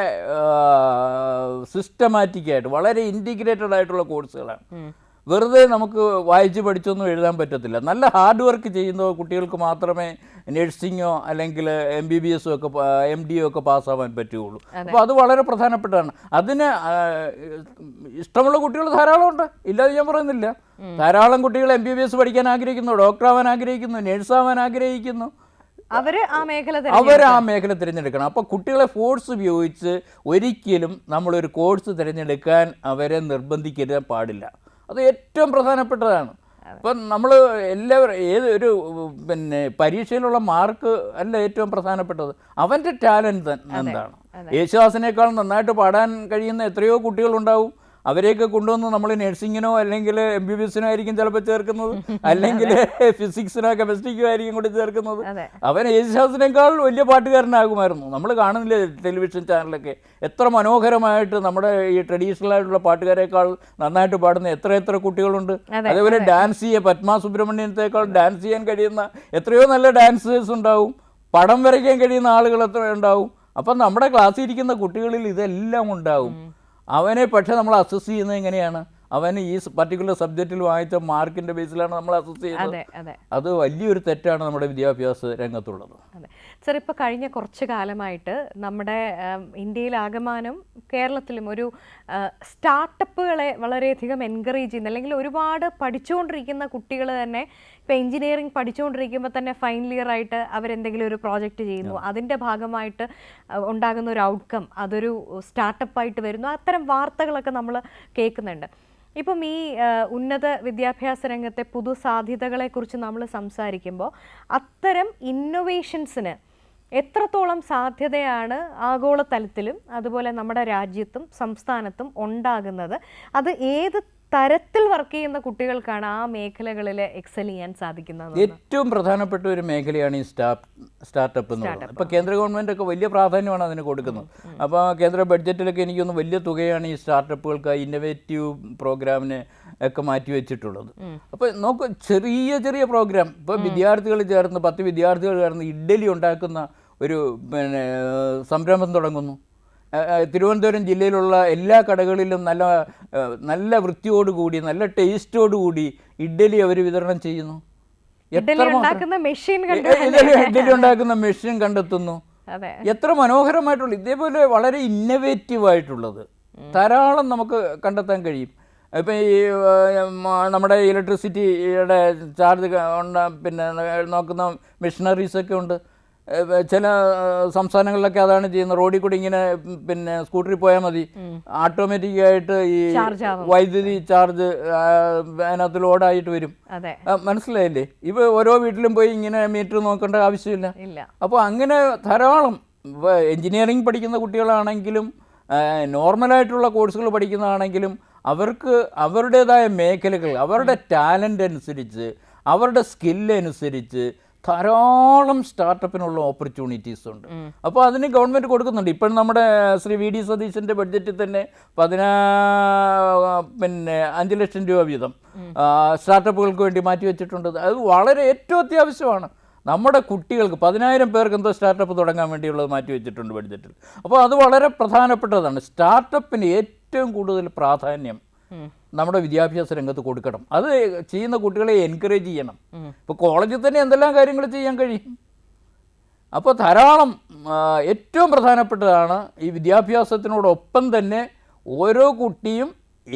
സിസ്റ്റമാറ്റിക്കായിട്ട് വളരെ ഇൻറ്റിഗ്രേറ്റഡ് ആയിട്ടുള്ള കോഴ്സുകളാണ്. വെറുതെ നമുക്ക് വായിച്ച് പഠിച്ചൊന്നും എഴുതാൻ പറ്റത്തില്ല. നല്ല ഹാർഡ് വർക്ക് ചെയ്യുന്ന കുട്ടികൾക്ക് മാത്രമേ നഴ്സിങ്ങോ അല്ലെങ്കിൽ MBBS ഒക്കെ MD ഒക്കെ പാസ്സാവാൻ പറ്റുകയുള്ളൂ. അപ്പോൾ അത് വളരെ പ്രധാനപ്പെട്ടതാണ്. അതിന് ഇഷ്ടമുള്ള കുട്ടികൾ ധാരാളമുണ്ട്, ഇല്ലാതെ ഞാൻ പറയുന്നില്ല. ധാരാളം കുട്ടികൾ MBBS പഠിക്കാൻ ആഗ്രഹിക്കുന്നു, ഡോക്ടറാവാൻ ആഗ്രഹിക്കുന്നു, നഴ്സാവാൻ ആഗ്രഹിക്കുന്നു. അവർ ആ മേഖല തിരഞ്ഞെടുക്കണം. അപ്പോൾ കുട്ടികളെ ഫോഴ്സ് ഉപയോഗിച്ച് ഒരിക്കലും നമ്മളൊരു കോഴ്സ് തിരഞ്ഞെടുക്കാൻ അവരെ നിർബന്ധിക്കാൻ പാടില്ല. അത് ഏറ്റവും പ്രധാനപ്പെട്ടതാണ്. ഇപ്പം നമ്മൾ എല്ലാവരും ഏതൊരു പിന്നെ പരീക്ഷയിലുള്ള മാർക്ക് അല്ല ഏറ്റവും പ്രധാനപ്പെട്ടത്, അവൻ്റെ ടാലൻറ്റ് എന്താണ്. യേശുദാസിനേക്കാൾ നന്നായിട്ട് പാടാൻ കഴിയുന്ന എത്രയോ കുട്ടികളുണ്ടാവും. അവരെയൊക്കെ കൊണ്ടുവന്ന് നമ്മൾ നഴ്സിങ്ങിനോ അല്ലെങ്കിൽ MBBS-നോ ആയിരിക്കും ചിലപ്പോൾ ചേർക്കുന്നത്, അല്ലെങ്കിൽ ഫിസിക്സിനോ കെമിസ്ട്രിക്കോ ആയിരിക്കും കൂടി ചേർക്കുന്നത്. അവൻ യേശുദാസിനേക്കാൾ വലിയ പാട്ടുകാരനാകുമായിരുന്നു. നമ്മൾ കാണുന്നില്ലേ ടെലിവിഷൻ ചാനലൊക്കെ എത്ര മനോഹരമായിട്ട് നമ്മുടെ ഈ ട്രഡീഷണൽ ആയിട്ടുള്ള പാട്ടുകാരേക്കാൾ നന്നായിട്ട് പാടുന്ന എത്ര കുട്ടികളുണ്ട്. അതേപോലെ ഡാൻസ് ചെയ്യുക, പത്മ സുബ്രഹ്മണ്യത്തേക്കാൾ ഡാൻസ് ചെയ്യാൻ കഴിയുന്ന എത്രയോ നല്ല ഡാൻസേഴ്സ് ഉണ്ടാവും. പടം വരയ്ക്കാൻ കഴിയുന്ന ആളുകൾ എത്ര ഉണ്ടാവും. അപ്പം നമ്മുടെ ക്ലാസ്സിൽ ഇരിക്കുന്ന കുട്ടികളിൽ ഇതെല്ലാം ഉണ്ടാവും. അവനെ പക്ഷേ നമ്മൾ അസസ് ചെയ്യുന്നത് എങ്ങനെയാണ്? അവന് ഈ പർട്ടിക്കുലർ സബ്ജക്റ്റിൽ വാങ്ങിച്ച മാർക്കിൻ്റെ ബേസിലാണ് നമ്മൾ അസസ് ചെയ്യുന്നത്. അത് വലിയൊരു തെറ്റാണ് നമ്മുടെ വിദ്യാഭ്യാസ രംഗത്തുള്ളത്. അതെ സർ, ഇപ്പോൾ കഴിഞ്ഞ കുറച്ച് കാലമായിട്ട് നമ്മുടെ ഇന്ത്യയിലാകമാനം കേരളത്തിലും ഒരു സ്റ്റാർട്ടപ്പുകളെ വളരെയധികം എൻകറേജ് ചെയ്യുന്ന, അല്ലെങ്കിൽ ഒരുപാട് പഠിച്ചുകൊണ്ടിരിക്കുന്ന കുട്ടികൾ തന്നെ ഇപ്പോൾ എഞ്ചിനീയറിംഗ് പഠിച്ചുകൊണ്ടിരിക്കുമ്പോൾ തന്നെ ഫൈനൽ ഇയർ ആയിട്ട് അവരെന്തെങ്കിലും ഒരു പ്രോജക്റ്റ് ചെയ്യുന്നു, അതിൻ്റെ ഭാഗമായിട്ട് ഉണ്ടാകുന്ന ഒരു ഔട്ട്കം അതൊരു സ്റ്റാർട്ടപ്പായിട്ട് വരുന്നു. അത്തരം വാർത്തകളൊക്കെ നമ്മൾ കേൾക്കുന്നുണ്ട്. ഇപ്പം ഈ ഉന്നത വിദ്യാഭ്യാസ രംഗത്തെ പുതുസാധ്യതകളെക്കുറിച്ച് നമ്മൾ സംസാരിക്കുമ്പോൾ അത്തരം ഇന്നൊവേഷൻസിന് എത്രത്തോളം സാധ്യതയാണ് ആഗോളതലത്തിലും അതുപോലെ നമ്മുടെ രാജ്യത്തും സംസ്ഥാനത്തും ഉണ്ടാകുന്നത്? അത് ഏത് തരത്തിൽ വർക്ക് ചെയ്യുന്ന കുട്ടികൾക്കാണ് ആ മേഖലകളിൽ എക്സൽ ചെയ്യാൻ സാധിക്കുന്നത്? ഏറ്റവും പ്രധാനപ്പെട്ട ഒരു മേഖലയാണ് ഈ സ്റ്റാർട്ടപ്പ് എന്ന് പറയുന്നത്. ഇപ്പോൾ കേന്ദ്ര ഗവൺമെൻറ് ഒക്കെ വലിയ പ്രാധാന്യമാണ് അതിന് കൊടുക്കുന്നത്. അപ്പോൾ കേന്ദ്ര ബഡ്ജറ്റിലൊക്കെ എനിക്കൊന്ന് വലിയ തുകയാണ് ഈ സ്റ്റാർട്ടപ്പുകൾക്ക്, ഇന്നൊവേറ്റീവ് പ്രോഗ്രാമിന് ഒക്കെ മാറ്റി വെച്ചിട്ടുള്ളത്. അപ്പോൾ നോക്ക്, ചെറിയ പ്രോഗ്രാം. ഇപ്പോൾ വിദ്യാർത്ഥികൾ ചേർന്ന് 10 വിദ്യാർത്ഥികൾ ചേർന്ന് ഇഡ്ഡലി ഉണ്ടാക്കുന്ന ഒരു സംരംഭം തുടങ്ങുന്നു. തിരുവനന്തപുരം ജില്ലയിലുള്ള എല്ലാ കടകളിലും നല്ല വൃത്തിയോടുകൂടി നല്ല ടേസ്റ്റോടുകൂടി ഇഡ്ഡലി അവർ വിതരണം ചെയ്യുന്നു. ഇഡ്ഡലി ഉണ്ടാക്കുന്ന മെഷീൻ കണ്ടെത്തുന്നു. എത്ര മനോഹരമായിട്ടുള്ള, ഇതേപോലെ വളരെ ഇന്നവേറ്റീവായിട്ടുള്ളത് ധാരാളം നമുക്ക് കണ്ടെത്താൻ കഴിയും. ഇപ്പം ഈ നമ്മുടെ ഇലക്ട്രിസിറ്റിയുടെ ചാർജ് പിന്നെ നോക്കുന്ന മെഷീനറീസൊക്കെ ഉണ്ട്. ചില സംസ്ഥാനങ്ങളിലൊക്കെ അതാണ് ചെയ്യുന്നത്. റോഡിൽ കൂടി ഇങ്ങനെ പിന്നെ സ്കൂട്ടറിൽ പോയാൽ മതി, ഓട്ടോമാറ്റിക്കായിട്ട് ഈ വൈദ്യുതി ചാർജ് അതിനകത്ത് ലോഡായിട്ട് വരും. മനസ്സിലായില്ലേ? ഇവ ഓരോ വീട്ടിലും പോയി ഇങ്ങനെ മീറ്റർ നോക്കേണ്ട ആവശ്യമില്ല. അപ്പോൾ അങ്ങനെ ധാരാളം എൻജിനീയറിംഗ് പഠിക്കുന്ന കുട്ടികളാണെങ്കിലും നോർമലായിട്ടുള്ള കോഴ്സുകൾ പഠിക്കുന്നതാണെങ്കിലും അവർക്ക് അവരുടേതായ മേഖലകൾ, അവരുടെ ടാലൻ്റ് അനുസരിച്ച്, അവരുടെ സ്കില്ലനുസരിച്ച് ധാരാളം സ്റ്റാർട്ടപ്പിനുള്ള ഓപ്പർച്യൂണിറ്റീസ് ഉണ്ട്. അപ്പോൾ അതിന് ഗവൺമെൻറ് കൊടുക്കുന്നുണ്ട്. ഇപ്പം നമ്മുടെ ശ്രീ VD സതീശൻ്റെ ബഡ്ജറ്റിൽ തന്നെ 5 ലക്ഷം രൂപ വീതം സ്റ്റാർട്ടപ്പുകൾക്ക് വേണ്ടി മാറ്റി വെച്ചിട്ടുണ്ട്. അത് വളരെ ഏറ്റവും അത്യാവശ്യമാണ്. നമ്മുടെ കുട്ടികൾക്ക് 10,000 പേർക്ക് എന്തോ സ്റ്റാർട്ടപ്പ് തുടങ്ങാൻ വേണ്ടിയുള്ളത് മാറ്റി വെച്ചിട്ടുണ്ട് ബഡ്ജറ്റിൽ. അപ്പോൾ അത് വളരെ പ്രധാനപ്പെട്ടതാണ്. സ്റ്റാർട്ടപ്പിന് ഏറ്റവും കൂടുതൽ പ്രാധാന്യം നമ്മുടെ വിദ്യാഭ്യാസ രംഗത്ത് കൊടുക്കണം. അത് ചെയ്യുന്ന കുട്ടികളെ എൻകറേജ് ചെയ്യണം. ഇപ്പോൾ കോളേജിൽ തന്നെ എന്തെല്ലാം കാര്യങ്ങൾ ചെയ്യാൻ കഴിയും. അപ്പോൾ ധാരാളം ഏറ്റവും പ്രധാനപ്പെട്ടതാണ് ഈ വിദ്യാഭ്യാസത്തിനോടൊപ്പം തന്നെ ഓരോ കുട്ടിയും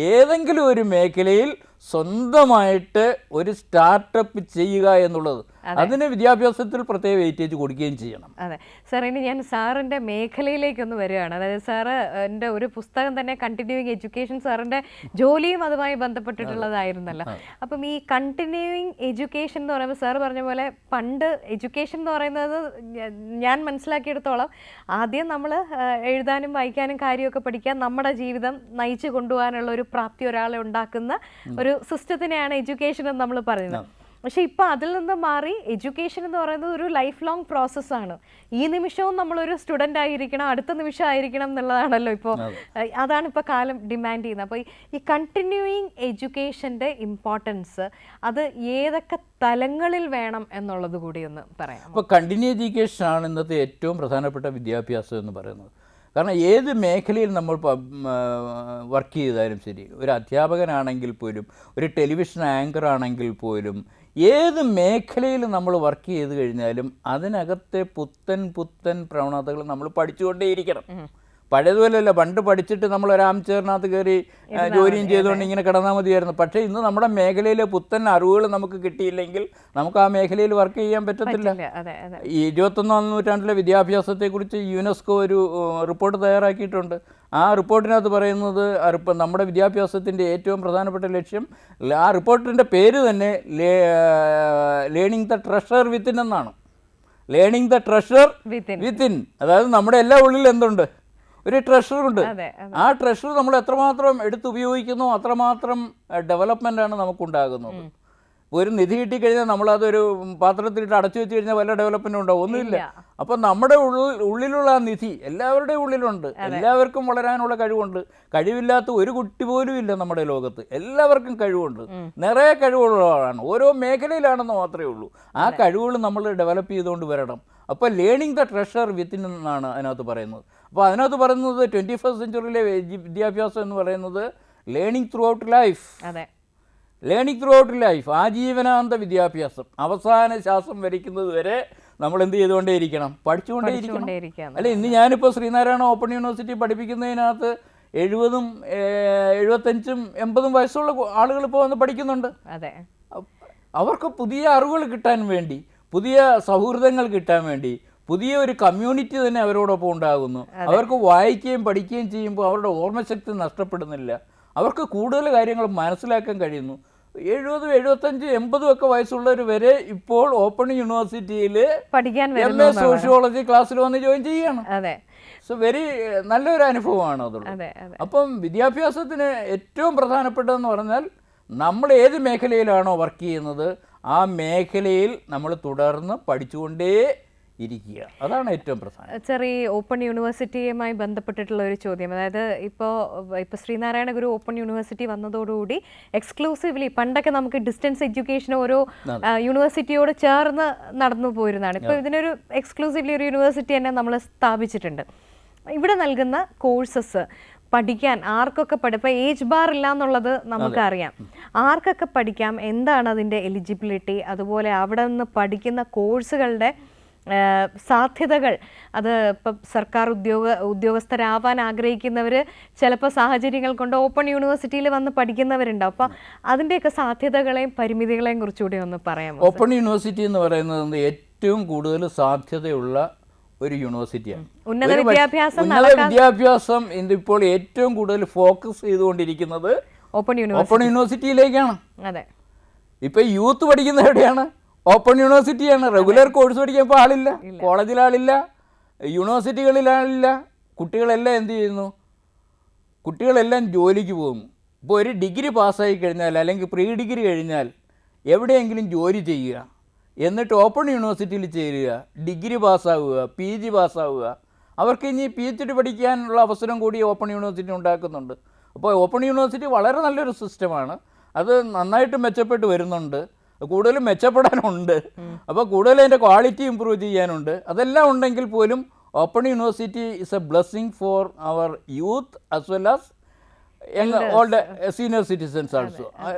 ഏതെങ്കിലും ഒരു മേഖലയിൽ സ്വന്തമായിട്ട് ഒരു സ്റ്റാർട്ടപ്പ് ചെയ്യുക എന്നുള്ളത്, അതിന് വിദ്യാഭ്യാസത്തിൽ പ്രത്യേക വെയിറ്റേജ് കൊടുക്കുകയും ചെയ്യണം. അതെ സാർ, ഇനി ഞാൻ സാറിൻ്റെ മേഖലയിലേക്കൊന്ന് വരികയാണ്. അതായത് സാറ് എൻ്റെ ഒരു പുസ്തകം തന്നെ കണ്ടിന്യൂയിങ് എഡ്യൂക്കേഷൻ, സാറിൻ്റെ ജോലിയും അതുമായി ബന്ധപ്പെട്ടിട്ടുള്ളതായിരുന്നല്ലോ. അപ്പം ഈ കണ്ടിന്യൂയിങ് എഡ്യൂക്കേഷൻ എന്ന് പറയുമ്പോൾ സാറ് പറഞ്ഞ പോലെ പണ്ട് എഡ്യൂക്കേഷൻ എന്ന് പറയുന്നത് ഞാൻ മനസ്സിലാക്കിയെടുത്തോളം ആദ്യം നമ്മൾ എഴുതാനും വായിക്കാനും കാര്യമൊക്കെ പഠിക്കാൻ നമ്മുടെ ജീവിതം നയിച്ചു കൊണ്ടുപോകാനുള്ള ഒരു പ്രാപ്തി ഒരാളെ ഉണ്ടാക്കുന്ന ഒരു സിസ്റ്റത്തിനെയാണ് എഡ്യൂക്കേഷൻ എന്ന് നമ്മൾ പറയുന്നത്. പക്ഷെ ഇപ്പം അതിൽ നിന്ന് മാറി എഡ്യൂക്കേഷൻ എന്ന് പറയുന്നത് ഒരു ലൈഫ് ലോങ് പ്രോസസ്സാണ്. ഈ നിമിഷവും നമ്മളൊരു സ്റ്റുഡൻ്റ് ആയിരിക്കണം, അടുത്ത നിമിഷം ആയിരിക്കണം എന്നുള്ളതാണല്ലോ ഇപ്പോൾ, അതാണ് ഇപ്പോൾ കാലം ഡിമാൻഡ് ചെയ്യുന്നത്. അപ്പോൾ ഈ കണ്ടിന്യൂയിങ് എഡ്യൂക്കേഷൻ്റെ ഇമ്പോർട്ടൻസ് അത് ഏതൊക്കെ തലങ്ങളിൽ വേണം എന്നുള്ളത് കൂടി ഒന്ന് പറയാം. അപ്പോൾ കണ്ടിന്യൂ എഡ്യൂക്കേഷനാണ് ഇന്നത്തെ ഏറ്റവും പ്രധാനപ്പെട്ട വിദ്യാഭ്യാസം എന്ന് പറയുന്നത്. കാരണം ഏത് മേഖലയിൽ നമ്മൾ വർക്ക് ചെയ്താലും ശരി, ഒരു അധ്യാപകനാണെങ്കിൽ പോലും, ഒരു ടെലിവിഷൻ ആങ്കർ ആണെങ്കിൽ പോലും, ഏത് മേഖലയിൽ നമ്മൾ വർക്ക് ചെയ്ത് കഴിഞ്ഞാലും അതിനകത്തെ പുത്തൻ പ്രവണതകൾ നമ്മൾ പഠിച്ചുകൊണ്ടേയിരിക്കണം. പഴയതുപോലെയല്ല, പണ്ട് പഠിച്ചിട്ട് നമ്മൾ ഒരു ആംചെയറിനകത്ത് കയറി ജോലിയും ചെയ്തുകൊണ്ട് ഇങ്ങനെ കിടന്നാൽ മതിയായിരുന്നു. പക്ഷേ ഇന്ന് നമ്മുടെ മേഖലയിലെ പുത്തൻ അറിവുകൾ നമുക്ക് കിട്ടിയില്ലെങ്കിൽ നമുക്ക് ആ മേഖലയിൽ വർക്ക് ചെയ്യാൻ പറ്റത്തില്ല. ഈ 21ാം നൂറ്റാണ്ടിലെ വിദ്യാഭ്യാസത്തെക്കുറിച്ച് യുനെസ്കോ ഒരു റിപ്പോർട്ട് തയ്യാറാക്കിയിട്ടുണ്ട്. ആ റിപ്പോർട്ടിനകത്ത് പറയുന്നത് നമ്മുടെ വിദ്യാഭ്യാസത്തിൻ്റെ ഏറ്റവും പ്രധാനപ്പെട്ട ലക്ഷ്യം, ആ റിപ്പോർട്ടിൻ്റെ പേര് തന്നെ ലേണിംഗ് ദ ട്രഷർ വിത്തിൻ എന്നാണ്. ലേണിംഗ് ദ ട്രഷർ വിത്തിൻ, അതായത് നമ്മുടെ എല്ലാ ഉള്ളിൽ എന്തുണ്ട്, ഒരു ട്രഷറുണ്ട്. ആ ട്രഷർ നമ്മൾ എത്രമാത്രം എടുത്തുപയോഗിക്കുന്നോ അത്രമാത്രം ഡെവലപ്മെൻ്റാണ് നമുക്കുണ്ടാകുന്നത്. ഒരു നിധി കിട്ടിക്കഴിഞ്ഞാൽ നമ്മളതൊരു പാത്രത്തിലിട്ട് അടച്ചു വെച്ച് കഴിഞ്ഞാൽ വല്ല ഡെവലപ്മെൻറ്റും ഉണ്ടാവും, ഒന്നുമില്ല. അപ്പം നമ്മുടെ ഉള്ളിലുള്ള ആ നിധി എല്ലാവരുടെയും ഉള്ളിലുണ്ട്. എല്ലാവർക്കും വളരാനുള്ള കഴിവുണ്ട്. കഴിവില്ലാത്ത ഒരു കുട്ടി പോലും ഇല്ല നമ്മുടെ ലോകത്ത്. എല്ലാവർക്കും കഴിവുണ്ട്, നിറയെ കഴിവുള്ളതാണ്. ഓരോ മേഖലയിലാണെന്ന് മാത്രമേ ഉള്ളൂ. ആ കഴിവുകൾ നമ്മൾ ഡെവലപ്പ് ചെയ്തുകൊണ്ട് വരണം. അപ്പോൾ ലേണിംഗ് ദ ട്രഷർ വിത്തിൻ എന്നാണ് അതിനകത്ത് പറയുന്നത്. അപ്പോൾ അതിനകത്ത് പറയുന്നത് 21st സെഞ്ച്വറിയിലെ വിദ്യാഭ്യാസം എന്ന് പറയുന്നത് learning throughout life. Learning throughout life, ആജീവനാന്ത വിദ്യാഭ്യാസം. അവസാന ശ്വാസം വരിക്കുന്നത് വരെ നമ്മൾ എന്ത് ചെയ്തുകൊണ്ടേയിരിക്കണം, പഠിച്ചുകൊണ്ടേയിരിക്കണം. അല്ലെ, ഇന്ന് ഞാനിപ്പോൾ ശ്രീനാരായണ ഓപ്പൺ യൂണിവേഴ്സിറ്റി പഠിപ്പിക്കുന്നതിനകത്ത് 70, 75, 80 വയസ്സുള്ള ആളുകൾ ഇപ്പോൾ വന്ന് പഠിക്കുന്നുണ്ട്. അവർക്ക് പുതിയ അറിവുകൾ കിട്ടാൻ വേണ്ടി, പുതിയ സൗഹൃദങ്ങൾ കിട്ടാൻ വേണ്ടി, പുതിയ ഒരു കമ്മ്യൂണിറ്റി തന്നെ അവരോടൊപ്പം ഉണ്ടാകുന്നു. അവർക്ക് വായിക്കുകയും പഠിക്കുകയും ചെയ്യുമ്പോൾ അവരുടെ ഓർമ്മശക്തി നഷ്ടപ്പെടുന്നില്ല. അവർക്ക് കൂടുതൽ കാര്യങ്ങൾ മനസ്സിലാക്കാൻ കഴിയുന്നു. 70, 75, 80 ഒക്കെ വയസ്സുള്ളവർ വരെ ഇപ്പോൾ ഓപ്പൺ യൂണിവേഴ്സിറ്റിയിൽ MA സോഷ്യോളജി ക്ലാസ്സിൽ വന്ന് ജോയിൻ ചെയ്യുകയാണ്. സോ വെരി നല്ലൊരു അനുഭവമാണ് അതുള്ളത്. അപ്പം വിദ്യാഭ്യാസത്തിന് ഏറ്റവും പ്രധാനപ്പെട്ടതെന്ന് പറഞ്ഞാൽ നമ്മൾ ഏത് മേഖലയിലാണോ വർക്ക് ചെയ്യുന്നത് ആ മേഖലയിൽ നമ്മൾ തുടർന്ന് പഠിച്ചുകൊണ്ടേ ഇരിക്കുക. അതാണ് ഏറ്റവും പ്രധാനം. സർ, ഈ ഓപ്പൺ യൂണിവേഴ്സിറ്റിയുമായി ബന്ധപ്പെട്ടിട്ടുള്ള ഒരു ചോദ്യം, അതായത് ഇപ്പോൾ ശ്രീനാരായണ ഗുരു ഓപ്പൺ യൂണിവേഴ്സിറ്റി വന്നതോടുകൂടി എക്സ്ക്ലൂസീവ്ലി, പണ്ടൊക്കെ നമുക്ക് ഡിസ്റ്റൻസ് എഡ്യൂക്കേഷൻ ഓരോ യൂണിവേഴ്സിറ്റിയോട് ചേർന്ന് നടന്നു പോയിരുന്നതാണ്. ഇപ്പോൾ ഇതിനൊരു എക്സ്ക്ലൂസീവ്ലി ഒരു യൂണിവേഴ്സിറ്റി തന്നെ നമ്മൾ സ്ഥാപിച്ചിട്ടുണ്ട്. ഇവിടെ നൽകുന്ന കോഴ്സസ് പഠിക്കാൻ ആർക്കൊക്കെ ഇപ്പോൾ ഏജ് ബാർ ഇല്ല എന്നുള്ളത് നമുക്കറിയാം. ആർക്കൊക്കെ പഠിക്കാം, എന്താണ് അതിൻ്റെ എലിജിബിലിറ്റി, അതുപോലെ അവിടെ നിന്ന് പഠിക്കുന്ന കോഴ്സുകളുടെ സാധ്യതകൾ, അത് ഇപ്പം സർക്കാർ ഉദ്യോഗസ്ഥരാവാൻ ആഗ്രഹിക്കുന്നവർ ചിലപ്പോൾ സാഹചര്യങ്ങൾ കൊണ്ട് ഓപ്പൺ യൂണിവേഴ്സിറ്റിയിൽ വന്ന് പഠിക്കുന്നവരുണ്ടാവും. അപ്പം അതിൻ്റെയൊക്കെ സാധ്യതകളെയും പരിമിതികളെയും കുറിച്ചുകൂടി ഒന്ന് പറയാമോ? ഓപ്പൺ യൂണിവേഴ്സിറ്റി എന്ന് പറയുന്നത് ഏറ്റവും കൂടുതൽ സാധ്യതയുള്ള ഒരു യൂണിവേഴ്സിറ്റിയാണ്. ഉന്നത വിദ്യാഭ്യാസം ഇപ്പോൾ ഏറ്റവും കൂടുതൽ ഫോക്കസ് ചെയ്തുകൊണ്ടിരിക്കുന്നത് ഓപ്പൺ യൂണിവേഴ്സിറ്റിയിലേക്കാണ്. ഇപ്പം യൂത്ത് പഠിക്കുന്നത് എവിടെയാണ്? ഓപ്പൺ യൂണിവേഴ്സിറ്റിയാണ്. റെഗുലർ കോഴ്സ് പഠിക്കുമ്പോൾ ആളില്ല, കോളേജിൽ ആളില്ല, യൂണിവേഴ്സിറ്റികളിൽ ആളില്ല. കുട്ടികളെല്ലാം എന്ത് ചെയ്യുന്നു? കുട്ടികളെല്ലാം ജോലിക്ക് പോകുന്നു. ഇപ്പോൾ ഒരു ഡിഗ്രി പാസ്സായി കഴിഞ്ഞാൽ അല്ലെങ്കിൽ പ്രീ ഡിഗ്രി കഴിഞ്ഞാൽ എവിടെയെങ്കിലും ജോലി ചെയ്യുക, എന്നിട്ട് ഓപ്പൺ യൂണിവേഴ്സിറ്റിയിൽ ചേരുക, ഡിഗ്രി പാസ്സാവുക, PG പാസ്സാവുക. അവർക്ക് ഇനി PhD പഠിക്കാനുള്ള അവസരം കൂടി ഓപ്പൺ യൂണിവേഴ്സിറ്റി ഉണ്ടാക്കുന്നുണ്ട്. അപ്പോൾ ഓപ്പൺ യൂണിവേഴ്സിറ്റി വളരെ നല്ലൊരു സിസ്റ്റമാണ്. അത് നന്നായിട്ട് മെച്ചപ്പെട്ട് വരുന്നുണ്ട്, കൂടുതലും മെച്ചപ്പെടാനുണ്ട്. അപ്പോൾ കൂടുതൽ അതിൻ്റെ ക്വാളിറ്റി ഇമ്പ്രൂവ് ചെയ്യാനുണ്ട്. അതെല്ലാം ഉണ്ടെങ്കിൽ പോലും open university is a blessing for our youth as well as old senior citizens also.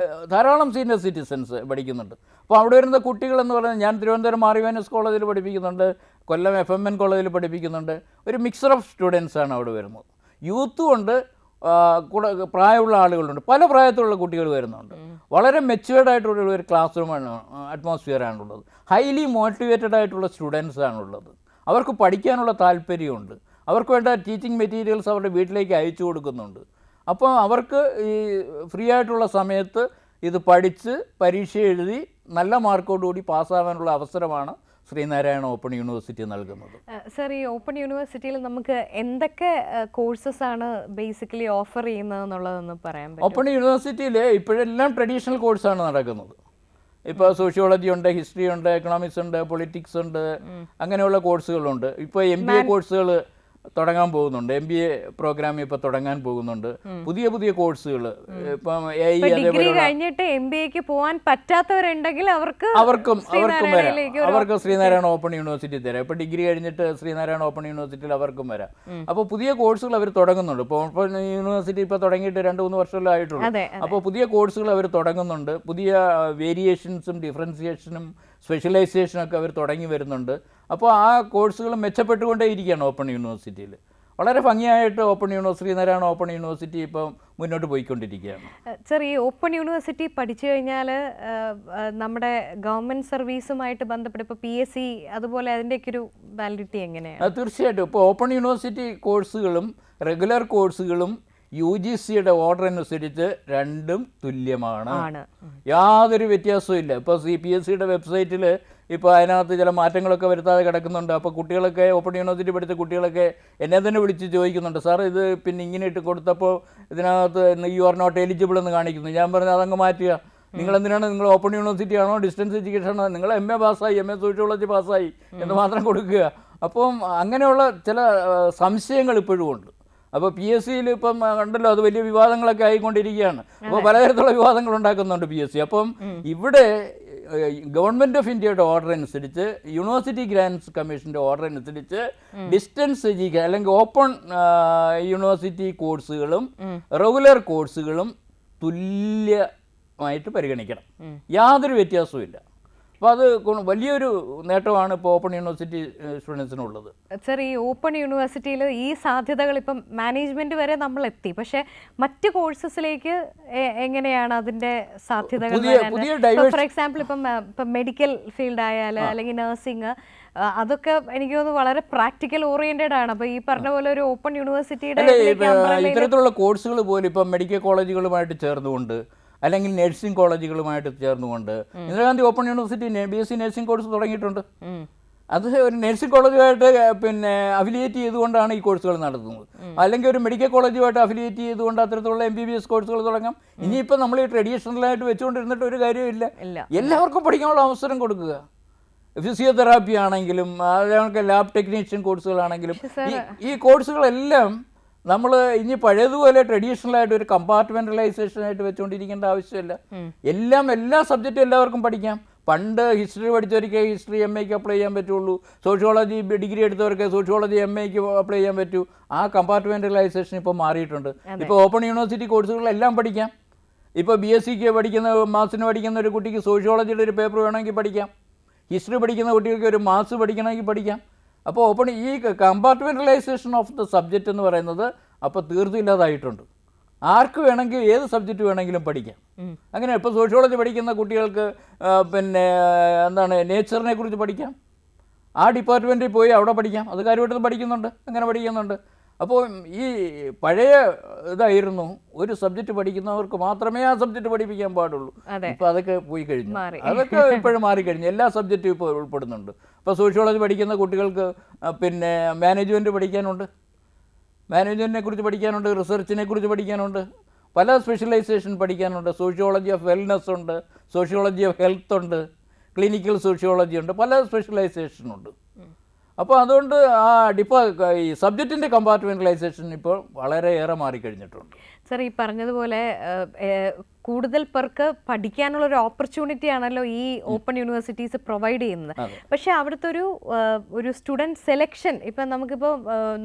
ധാരാളം സീനിയർ സിറ്റിസൻസ് പഠിക്കുന്നുണ്ട്. അപ്പോൾ അവിടെ വരുന്ന കുട്ടികളെന്ന് പറഞ്ഞാൽ, ഞാൻ തിരുവനന്തപുരം മാറിവാനസ് കോളേജിൽ പഠിപ്പിക്കുന്നുണ്ട്, കൊല്ലം FMN കോളേജിൽ പഠിപ്പിക്കുന്നുണ്ട്. ഒരു മിക്സർ ഓഫ് സ്റ്റുഡൻസാണ് അവിടെ വരുന്നത്. യൂത്തും ഉണ്ട്, പ്രായമുള്ള ആളുകളുണ്ട്, പല പ്രായത്തിലുള്ള കുട്ടികൾ വരുന്നുണ്ട്. വളരെ മെച്യൂർഡ് ആയിട്ടുള്ള ഒരു ക്ലാസ് റൂമാണ്, അറ്റ്മോസ്ഫിയറാണുള്ളത്. ഹൈലി മോട്ടിവേറ്റഡ് ആയിട്ടുള്ള സ്റ്റുഡൻസാണുള്ളത്. അവർക്ക് പഠിക്കാനുള്ള താല്പര്യമുണ്ട്. അവർക്ക് വേണ്ട ടീച്ചിങ് മെറ്റീരിയൽസ് അവരുടെ വീട്ടിലേക്ക് അയച്ചു കൊടുക്കുന്നുണ്ട്. അപ്പോൾ അവർക്ക് ഈ ഫ്രീ ആയിട്ടുള്ള സമയത്ത് ഇത് പഠിച്ച് പരീക്ഷ എഴുതി നല്ല മാർക്കോടുകൂടി പാസ്സാവാനുള്ള അവസരമാണ് ശ്രീനാരായണ ഓപ്പൺ യൂണിവേഴ്സിറ്റി നൽകുന്നത്. സർ, ഈ ഓപ്പൺ യൂണിവേഴ്സിറ്റിയിൽ നമുക്ക് എന്തൊക്കെ കോഴ്സസ് ആണ് ബേസിക്കലി ഓഫർ ചെയ്യുന്നത് എന്നുള്ളതൊന്ന് പറയാൻ പറ്റുമോ? ഓപ്പൺ യൂണിവേഴ്സിറ്റിയിൽ ഇപ്പോഴെല്ലാം ട്രഡീഷണൽ കോഴ്സാണ് നടക്കുന്നത്. ഇപ്പോൾ സോഷ്യോളജി ഉണ്ട്, ഹിസ്റ്ററി ഉണ്ട്, എക്കണോമിക്സ് ഉണ്ട്, പൊളിറ്റിക്സ് ഉണ്ട്, അങ്ങനെയുള്ള കോഴ്സുകളുണ്ട്. ഇപ്പോൾ MBA കോഴ്സുകൾ തുടങ്ങാൻ പോകുന്നുണ്ട്. MBA പ്രോഗ്രാം ഇപ്പോൾ തുടങ്ങാൻ പോകുന്നുണ്ട്. പുതിയ പുതിയ കോഴ്സുകൾ ഇപ്പം ഡിഗ്രി കഴിഞ്ഞിട്ട് MBAക്ക് പോകാൻ പറ്റാത്തവരുണ്ടെങ്കിൽ അവർക്കും വരാം. അവർക്ക് ശ്രീനാരായണ ഓപ്പൺ യൂണിവേഴ്സിറ്റി തരാം. ഇപ്പോൾ ഡിഗ്രി കഴിഞ്ഞിട്ട് ശ്രീനാരായണ ഓപ്പൺ യൂണിവേഴ്സിറ്റിയിൽ അവർക്കും വരാം. അപ്പോൾ പുതിയ കോഴ്സുകൾ അവർ തുടങ്ങുന്നുണ്ട്. ഇപ്പോൾ ഓപ്പൺ യൂണിവേഴ്സിറ്റി ഇപ്പോൾ തുടങ്ങിയിട്ട് 2-3 വർഷമല്ലേ ആയിട്ടുള്ളൂ. അപ്പോൾ പുതിയ കോഴ്സുകൾ അവർ തുടങ്ങുന്നുണ്ട്. പുതിയ വേരിയേഷൻസും ഡിഫറൻസിയേഷനും സ്പെഷ്യലൈസേഷനൊക്കെ അവർ തുടങ്ങി വരുന്നുണ്ട്. അപ്പോൾ ആ കോഴ്സുകൾ മെച്ചപ്പെട്ടുകൊണ്ടേ ഇരിക്കുകയാണ് ഓപ്പൺ യൂണിവേഴ്സിറ്റിയിൽ. വളരെ ഭംഗിയായിട്ട് open university, Sreenarayana open university ഇപ്പം മുന്നോട്ട് പോയിക്കൊണ്ടിരിക്കുകയാണ്. സർ, ഈ ഓപ്പൺ യൂണിവേഴ്സിറ്റി പഠിച്ചു കഴിഞ്ഞാൽ നമ്മുടെ ഗവൺമെൻറ് സർവീസുമായിട്ട് ബന്ധപ്പെട്ട് ഇപ്പോൾ PSC അതുപോലെ അതിൻ്റെയൊക്കെ ഒരു വാലിഡിറ്റി എങ്ങനെയാണ്? തീർച്ചയായിട്ടും ഇപ്പോൾ ഓപ്പൺ യൂണിവേഴ്സിറ്റി കോഴ്സുകളും റെഗുലർ കോഴ്സുകളും UGCയുടെ ഓർഡർ അനുസരിച്ച് രണ്ടും തുല്യമാണ്, യാതൊരു വ്യത്യാസവും ഇല്ല. ഇപ്പോൾ PSCയുടെ വെബ്സൈറ്റിൽ ഇപ്പോൾ അതിനകത്ത് ചില മാറ്റങ്ങളൊക്കെ വരുത്താതെ കിടക്കുന്നുണ്ട്. അപ്പോൾ കുട്ടികളൊക്കെ ഓപ്പൺ യൂണിവേഴ്സിറ്റി പഠിച്ച കുട്ടികളൊക്കെ എന്നെ തന്നെ വിളിച്ച് ചോദിക്കുന്നുണ്ട്, സാർ ഇത് പിന്നെ ഇങ്ങനെ ഇട്ട് കൊടുത്തപ്പോൾ ഇതിനകത്ത് യു ആർ നോട്ട് എലിജിബിൾ എന്ന് കാണിക്കുന്നു. ഞാൻ പറഞ്ഞു അതങ്ങ് മാറ്റുക, നിങ്ങളെന്തിനാണ്, നിങ്ങൾ ഓപ്പൺ യൂണിവേഴ്സിറ്റി ആണോ ഡിസ്റ്റൻസ് എഡ്യൂക്കേഷൻ ആണോ, നിങ്ങൾ MA പാസ്സായി, MA സോഷ്യോളജി പാസ്സായി എന്ന് മാത്രം കൊടുക്കുക. അപ്പം അങ്ങനെയുള്ള ചില സംശയങ്ങൾ ഇപ്പോഴും ഉണ്ട്. അപ്പോൾ PSCയിൽ ഇപ്പം കണ്ടല്ലോ, അത് വലിയ വിവാദങ്ങളൊക്കെ ആയിക്കൊണ്ടിരിക്കുകയാണ്. അപ്പോൾ പലതരത്തിലുള്ള വിവാദങ്ങൾ ഉണ്ടാക്കുന്നുണ്ട് PSC. അപ്പം ഇവിടെ ഗവൺമെൻറ് ഓഫ് ഇന്ത്യയുടെ ഓർഡർ അനുസരിച്ച്, യൂണിവേഴ്സിറ്റി ഗ്രാൻറ്റ്സ് കമ്മീഷൻ്റെ ഓർഡർ അനുസരിച്ച് ഡിസ്റ്റൻസ് എഡ്യൂക്കേഷൻ അല്ലെങ്കിൽ ഓപ്പൺ യൂണിവേഴ്സിറ്റി കോഴ്സുകളും റെഗുലർ കോഴ്സുകളും തുല്യമായിട്ട് പരിഗണിക്കണം, യാതൊരു വ്യത്യാസവും ഇല്ല. അപ്പോൾ അത് വലിയൊരു നേട്ടമാണ് ഇപ്പോൾ ഓപ്പൺ യൂണിവേഴ്സിറ്റി സ്റ്റുഡൻസിനുള്ളത്. സർ, ഈ ഓപ്പൺ യൂണിവേഴ്സിറ്റിയിൽ ഈ സാധ്യതകൾ ഇപ്പം മാനേജ്മെന്റ് വരെ നമ്മൾ എത്തി, പക്ഷേ മറ്റ് കോഴ്സസിലേക്ക് എങ്ങനെയാണ് അതിൻ്റെ സാധ്യതകൾ? ഫോർ എക്സാമ്പിൾ ഇപ്പം മെഡിക്കൽ ഫീൽഡ് ആയാലും അല്ലെങ്കിൽ നഴ്സിംഗ്, അതൊക്കെ എനിക്ക് തോന്നുന്നു വളരെ പ്രാക്ടിക്കൽ ഓറിയന്റഡ് ആണ്. അപ്പോൾ ഈ പറഞ്ഞ പോലെ ഒരു ഓപ്പൺ യൂണിവേഴ്സിറ്റിയുടെ ഇത്തരത്തിലുള്ള കോഴ്സുകൾ പോലും ഇപ്പം മെഡിക്കൽ കോളേജുകളുമായിട്ട് ചേർന്നുകൊണ്ട് അല്ലെങ്കിൽ നഴ്സിംഗ് കോളേജുകളുമായിട്ട് ചേർന്നുകൊണ്ട് Indira Gandhi open university BSc nursing course തുടങ്ങിയിട്ടുണ്ട്. അത് ഒരു നഴ്സിംഗ് കോളേജുമായിട്ട് പിന്നെ അഫിലിയേറ്റ് ചെയ്തുകൊണ്ടാണ് ഈ കോഴ്സുകൾ നടത്തുന്നത്. അല്ലെങ്കിൽ ഒരു മെഡിക്കൽ കോളേജുമായിട്ട് അഫിലിയേറ്റ് ചെയ്തുകൊണ്ട് അത്തരത്തിലുള്ള MBBS കോഴ്സുകൾ തുടങ്ങാം. ഇനിയിപ്പോൾ നമ്മൾ ഈ ട്രഡീഷണലായിട്ട് വെച്ചുകൊണ്ടിരുന്നിട്ട് ഒരു കാര്യമില്ല, എല്ലാവർക്കും പഠിക്കാനുള്ള അവസരം കൊടുക്കുക. ഫിസിയോതെറാപ്പി ആണെങ്കിലും അതേപോലെ ലാബ് ടെക്നീഷ്യൻ കോഴ്സുകളാണെങ്കിലും ഈ കോഴ്സുകളെല്ലാം നമ്മൾ ഇനി പഴയതുപോലെ ട്രഡീഷണലായിട്ട് ഒരു കമ്പാർട്ട്മെന്റലൈസേഷനായിട്ട് വെച്ചുകൊണ്ടിരിക്കേണ്ട ആവശ്യമില്ല. എല്ലാ സബ്ജക്റ്റും എല്ലാവർക്കും പഠിക്കാം. പണ്ട് ഹിസ്റ്ററി പഠിച്ചവർക്ക് ഹിസ്റ്ററി MAക്ക് അപ്ലൈ ചെയ്യാൻ പറ്റുള്ളൂ, സോഷ്യോളജി ഡിഗ്രി എടുത്തവർക്ക് സോഷ്യോളജി MAക്ക് അപ്ലൈ ചെയ്യാൻ പറ്റൂ. ആ കമ്പാർട്ട്മെന്റലൈസേഷൻ ഇപ്പോൾ മാറിയിട്ടുണ്ട്. ഇപ്പോൾ ഓപ്പൺ യൂണിവേഴ്സിറ്റി കോഴ്സുകളെല്ലാം പഠിക്കാം. ഇപ്പോൾ BScക്ക് പഠിക്കുന്ന മാത്സിന് പഠിക്കുന്ന ഒരു കുട്ടിക്ക് സോഷ്യോളജിയുടെ ഒരു പേപ്പർ വേണമെങ്കിൽ പഠിക്കാം, ഹിസ്റ്ററി പഠിക്കുന്ന കുട്ടികൾക്ക് ഒരു മാത്സ് പഠിക്കണമെങ്കിൽ പഠിക്കാം. അപ്പോൾ ഓപ്പൺ ഈ കമ്പാർട്ട്മെന്റലൈസേഷൻ ഓഫ് ദ സബ്ജക്റ്റ് എന്ന് പറയുന്നത് അപ്പോൾ തീർത്തും ഇല്ലാതായിട്ടുണ്ട്. ആർക്ക് വേണമെങ്കിൽ ഏത് സബ്ജക്റ്റ് വേണമെങ്കിലും പഠിക്കാം. അങ്ങനെ ഇപ്പോൾ സോഷ്യോളജി പഠിക്കുന്ന കുട്ടികൾക്ക് പിന്നെ എന്താണ് നേച്ചറിനെ കുറിച്ച് പഠിക്കാം, ആ ഡിപ്പാർട്ട്മെൻറ്റിൽ പോയി അവിടെ പഠിക്കാം. അത് കാര്യമായിട്ട് പഠിക്കുന്നുണ്ട്, അങ്ങനെ പഠിക്കുന്നുണ്ട്. അപ്പോൾ ഈ പഴയ ഇതായിരുന്നു, ഒരു സബ്ജക്റ്റ് പഠിക്കുന്നവർക്ക് മാത്രമേ ആ സബ്ജക്റ്റ് പഠിപ്പിക്കാൻ പാടുള്ളൂ. ഇപ്പോൾ അതൊക്കെ പോയി കഴിഞ്ഞു, അതൊക്കെ ഇപ്പോഴും മാറിക്കഴിഞ്ഞു. എല്ലാ സബ്ജക്റ്റും ഇപ്പോൾ ഉൾപ്പെടുന്നുണ്ട്. ഇപ്പോൾ സോഷ്യോളജി പഠിക്കുന്ന കുട്ടികൾക്ക് പിന്നെ മാനേജ്മെൻറ്റ് പഠിക്കാനുണ്ട്, മാനേജ്മെൻറ്റിനെ കുറിച്ച് പഠിക്കാനുണ്ട്, റിസർച്ചിനെ കുറിച്ച് പഠിക്കാനുണ്ട്, പല സ്പെഷ്യലൈസേഷൻ പഠിക്കാനുണ്ട്. സോഷ്യോളജി ഓഫ് വെൽനെസ് ഉണ്ട്, സോഷ്യോളജി ഓഫ് ഹെൽത്ത് ഉണ്ട്, ക്ലിനിക്കൽ സോഷ്യോളജി ഉണ്ട്, പല സ്പെഷ്യലൈസേഷനുണ്ട്. അപ്പോൾ അതുകൊണ്ട് ഈ സബ്ജക്റ്റിൻ്റെ കമ്പാർട്ട്മെന്റലൈസേഷൻ ഇപ്പോൾ വളരെയേറെ മാറിക്കഴിഞ്ഞിട്ടുണ്ട്. സർ, ഈ പറഞ്ഞതുപോലെ കൂടുതൽ പേർക്ക് പഠിക്കാനുള്ളൊരു ഓപ്പർച്യൂണിറ്റി ആണല്ലോ ഈ ഓപ്പൺ യൂണിവേഴ്സിറ്റീസ് പ്രൊവൈഡ് ചെയ്യുന്നത്. പക്ഷേ അവിടുത്തെ ഒരു സ്റ്റുഡൻറ് സെലക്ഷൻ, ഇപ്പം നമുക്കിപ്പോൾ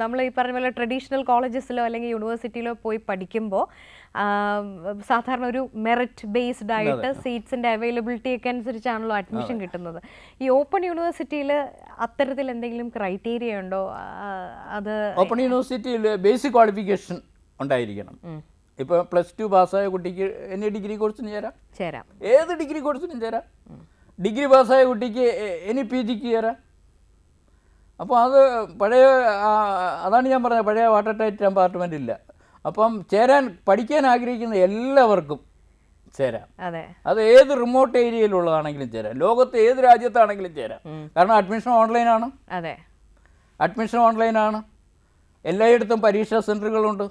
നമ്മൾ ഈ പറഞ്ഞ പോലെ ട്രഡീഷണൽ കോളേജസിലോ അല്ലെങ്കിൽ യൂണിവേഴ്സിറ്റിയിലോ പോയി പഠിക്കുമ്പോൾ സാധാരണ ഒരു മെറിറ്റ് ബേസ്ഡ് ആയിട്ട് സീറ്റ്സിൻ്റെ അവൈലബിലിറ്റി ഒക്കെ അനുസരിച്ചാണല്ലോ അഡ്മിഷൻ കിട്ടുന്നത്. ഈ ഓപ്പൺ യൂണിവേഴ്സിറ്റിയിൽ അത്തരത്തിൽ എന്തെങ്കിലും ക്രൈറ്റീരിയ ഉണ്ടോ? അത് ഓപ്പൺ യൂണിവേഴ്സിറ്റിയിൽ ബേസിക് ക്വാളിഫിക്കേഷൻ ഉണ്ടായിരിക്കണം. ഇപ്പോൾ +2 പാസ്സായ കുട്ടിക്ക് എനി ഡിഗ്രി കോഴ്സിന് ചേരാം, ഏത് ഡിഗ്രി കോഴ്സിനും ചേരാം. ഡിഗ്രി പാസ്സായ കുട്ടിക്ക് എനി PGക്ക് ചേരാം. അപ്പോൾ അത് അതാണ് ഞാൻ പറഞ്ഞത്, പഴയ വാട്ടർ ടൈറ്റ് കമ്പാർട്ട്മെൻ്റ് ഇല്ല. അപ്പം പഠിക്കാൻ ആഗ്രഹിക്കുന്ന എല്ലാവർക്കും ചേരാം. അത് ഏത് റിമോട്ട് ഏരിയയിലുള്ളതാണെങ്കിലും ചേരാം, ലോകത്ത് ഏത് രാജ്യത്താണെങ്കിലും ചേരാം. കാരണം അഡ്മിഷൻ ഓൺലൈനാണ്. എല്ലായിടത്തും പരീക്ഷാ സെൻറ്ററുകളുണ്ട്.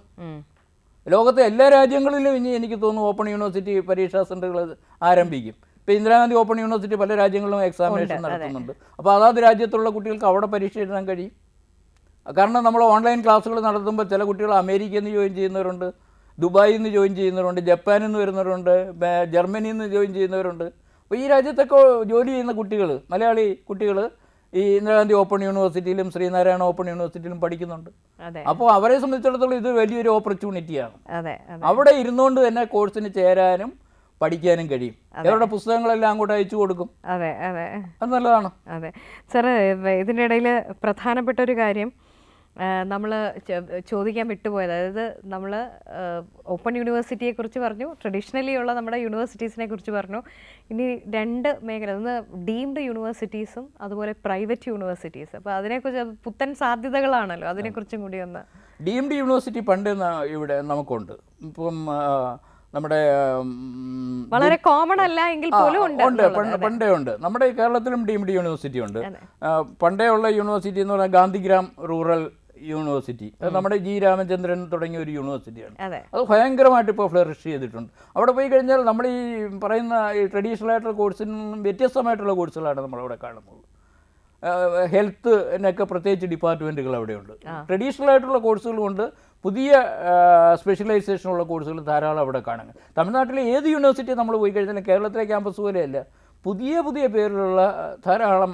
ലോകത്തെ എല്ലാ രാജ്യങ്ങളിലും ഇനി എനിക്ക് തോന്നുന്നു ഓപ്പൺ യൂണിവേഴ്സിറ്റി പരീക്ഷാ സെൻറ്ററുകൾ ആരംഭിക്കും. ഇപ്പോൾ ഇന്ദിരാഗാന്ധി ഓപ്പൺ യൂണിവേഴ്സിറ്റി പല രാജ്യങ്ങളിലും എക്സാമിനേഷൻ നടത്തുന്നുണ്ട്. അപ്പോൾ അതാത് രാജ്യത്തുള്ള കുട്ടികൾക്ക് അവിടെ പരീക്ഷ എഴുതാൻ കഴിയും. കാരണം നമ്മൾ ഓൺലൈൻ ക്ലാസ്സുകൾ നടത്തുമ്പോൾ ചില കുട്ടികൾ അമേരിക്കയിൽ നിന്ന് ജോയിൻ ചെയ്യുന്നവരുണ്ട്, ദുബായിൽ നിന്ന് ജോയിൻ ചെയ്യുന്നവരുണ്ട്, ജപ്പാനിൽ നിന്ന് വരുന്നവരുണ്ട്, ജർമ്മനിയിൽ നിന്ന് ജോയിൻ ചെയ്യുന്നവരുണ്ട്. അപ്പോൾ ഈ രാജ്യത്തൊക്കെ ജോലി ചെയ്യുന്ന കുട്ടികൾ, മലയാളി കുട്ടികൾ ഈ ഇന്ദിരാഗാന്ധി ഓപ്പൺ യൂണിവേഴ്സിറ്റിയിലും ശ്രീനാരായണ ഓപ്പൺ യൂണിവേഴ്സിറ്റിയിലും പഠിക്കുന്നുണ്ട്. അപ്പോൾ അവരെ സംബന്ധിച്ചിടത്തോളം ഇത് വലിയൊരു ഓപ്പർച്യൂണിറ്റിയാണ്. അവിടെ ഇരുന്നുകൊണ്ട് തന്നെ കോഴ്സിന് ചേരാനും പഠിക്കാനും കഴിയും. അവരുടെ പുസ്തകങ്ങളെല്ലാം അങ്ങോട്ട് അയച്ചു കൊടുക്കും. അത് നല്ലതാണ്. സാർ, ഇതിൻ്റെ ഇടയിൽ പ്രധാനപ്പെട്ട ഒരു കാര്യം, നമ്മൾ ചോദിക്കാൻ വിട്ടുപോയത്, അതായത് നമ്മൾ ഓപ്പൺ യൂണിവേഴ്സിറ്റിയെ കുറിച്ച് പറഞ്ഞു, ട്രഡീഷണലി ഉള്ള നമ്മുടെ യൂണിവേഴ്സിറ്റീസിനെ കുറിച്ച് പറഞ്ഞു. ഇനി 2 മേഖല, ഒന്ന് ഡീംഡ് യൂണിവേഴ്സിറ്റീസും അതുപോലെ പ്രൈവറ്റ് യൂണിവേഴ്സിറ്റീസ്. അപ്പോൾ അതിനെക്കുറിച്ച് പുത്തൻ സാധ്യതകളാണല്ലോ, അതിനെക്കുറിച്ചും കൂടി ഒന്ന്. ഡീംഡ് യൂണിവേഴ്സിറ്റി പണ്ട് ഇവിടെ നമുക്കുണ്ട്. ഇപ്പം നമ്മുടെ വളരെ കോമൺ അല്ല എങ്കിൽ പോലും ഉണ്ട്, പണ്ടേ ഉണ്ട്. നമ്മുടെ കേരളത്തിലും ഡീംഡ് യൂണിവേഴ്സിറ്റി ഉണ്ട്. പണ്ടേ ഉള്ള യൂണിവേഴ്സിറ്റി എന്ന് പറഞ്ഞാൽ ഗാന്ധിഗ്രാം റൂറൽ യൂണിവേഴ്സിറ്റി, അത് നമ്മുടെ ജി രാമചന്ദ്രൻ തുടങ്ങിയ ഒരു യൂണിവേഴ്സിറ്റിയാണ്. അത് ഭയങ്കരമായിട്ട് ഇപ്പോൾ ഫ്ലറിഷ് ചെയ്തിട്ടുണ്ട്. അവിടെ പോയി കഴിഞ്ഞാൽ നമ്മൾ ഈ പറയുന്ന ഈ ട്രഡീഷണൽ ആയിട്ടുള്ള കോഴ്സിൽ നിന്നും വ്യത്യസ്തമായിട്ടുള്ള കോഴ്സുകളാണ് നമ്മളവിടെ കാണുന്നത്. ഹെൽത്തിനൊക്കെ പ്രത്യേകിച്ച് ഡിപ്പാർട്ട്മെൻറ്റുകൾ അവിടെയുണ്ട്. ട്രഡീഷണൽ ആയിട്ടുള്ള കോഴ്സുകളുമുണ്ട്, പുതിയ സ്പെഷ്യലൈസേഷനുള്ള കോഴ്സുകൾ ധാരാളം അവിടെ കാണുക. തമിഴ്നാട്ടിലെ ഏത് യൂണിവേഴ്സിറ്റി നമ്മൾ പോയി കഴിഞ്ഞാലും കേരളത്തിലെ ക്യാമ്പസ് പോലെയല്ല, പുതിയ പുതിയ പേരിലുള്ള ധാരാളം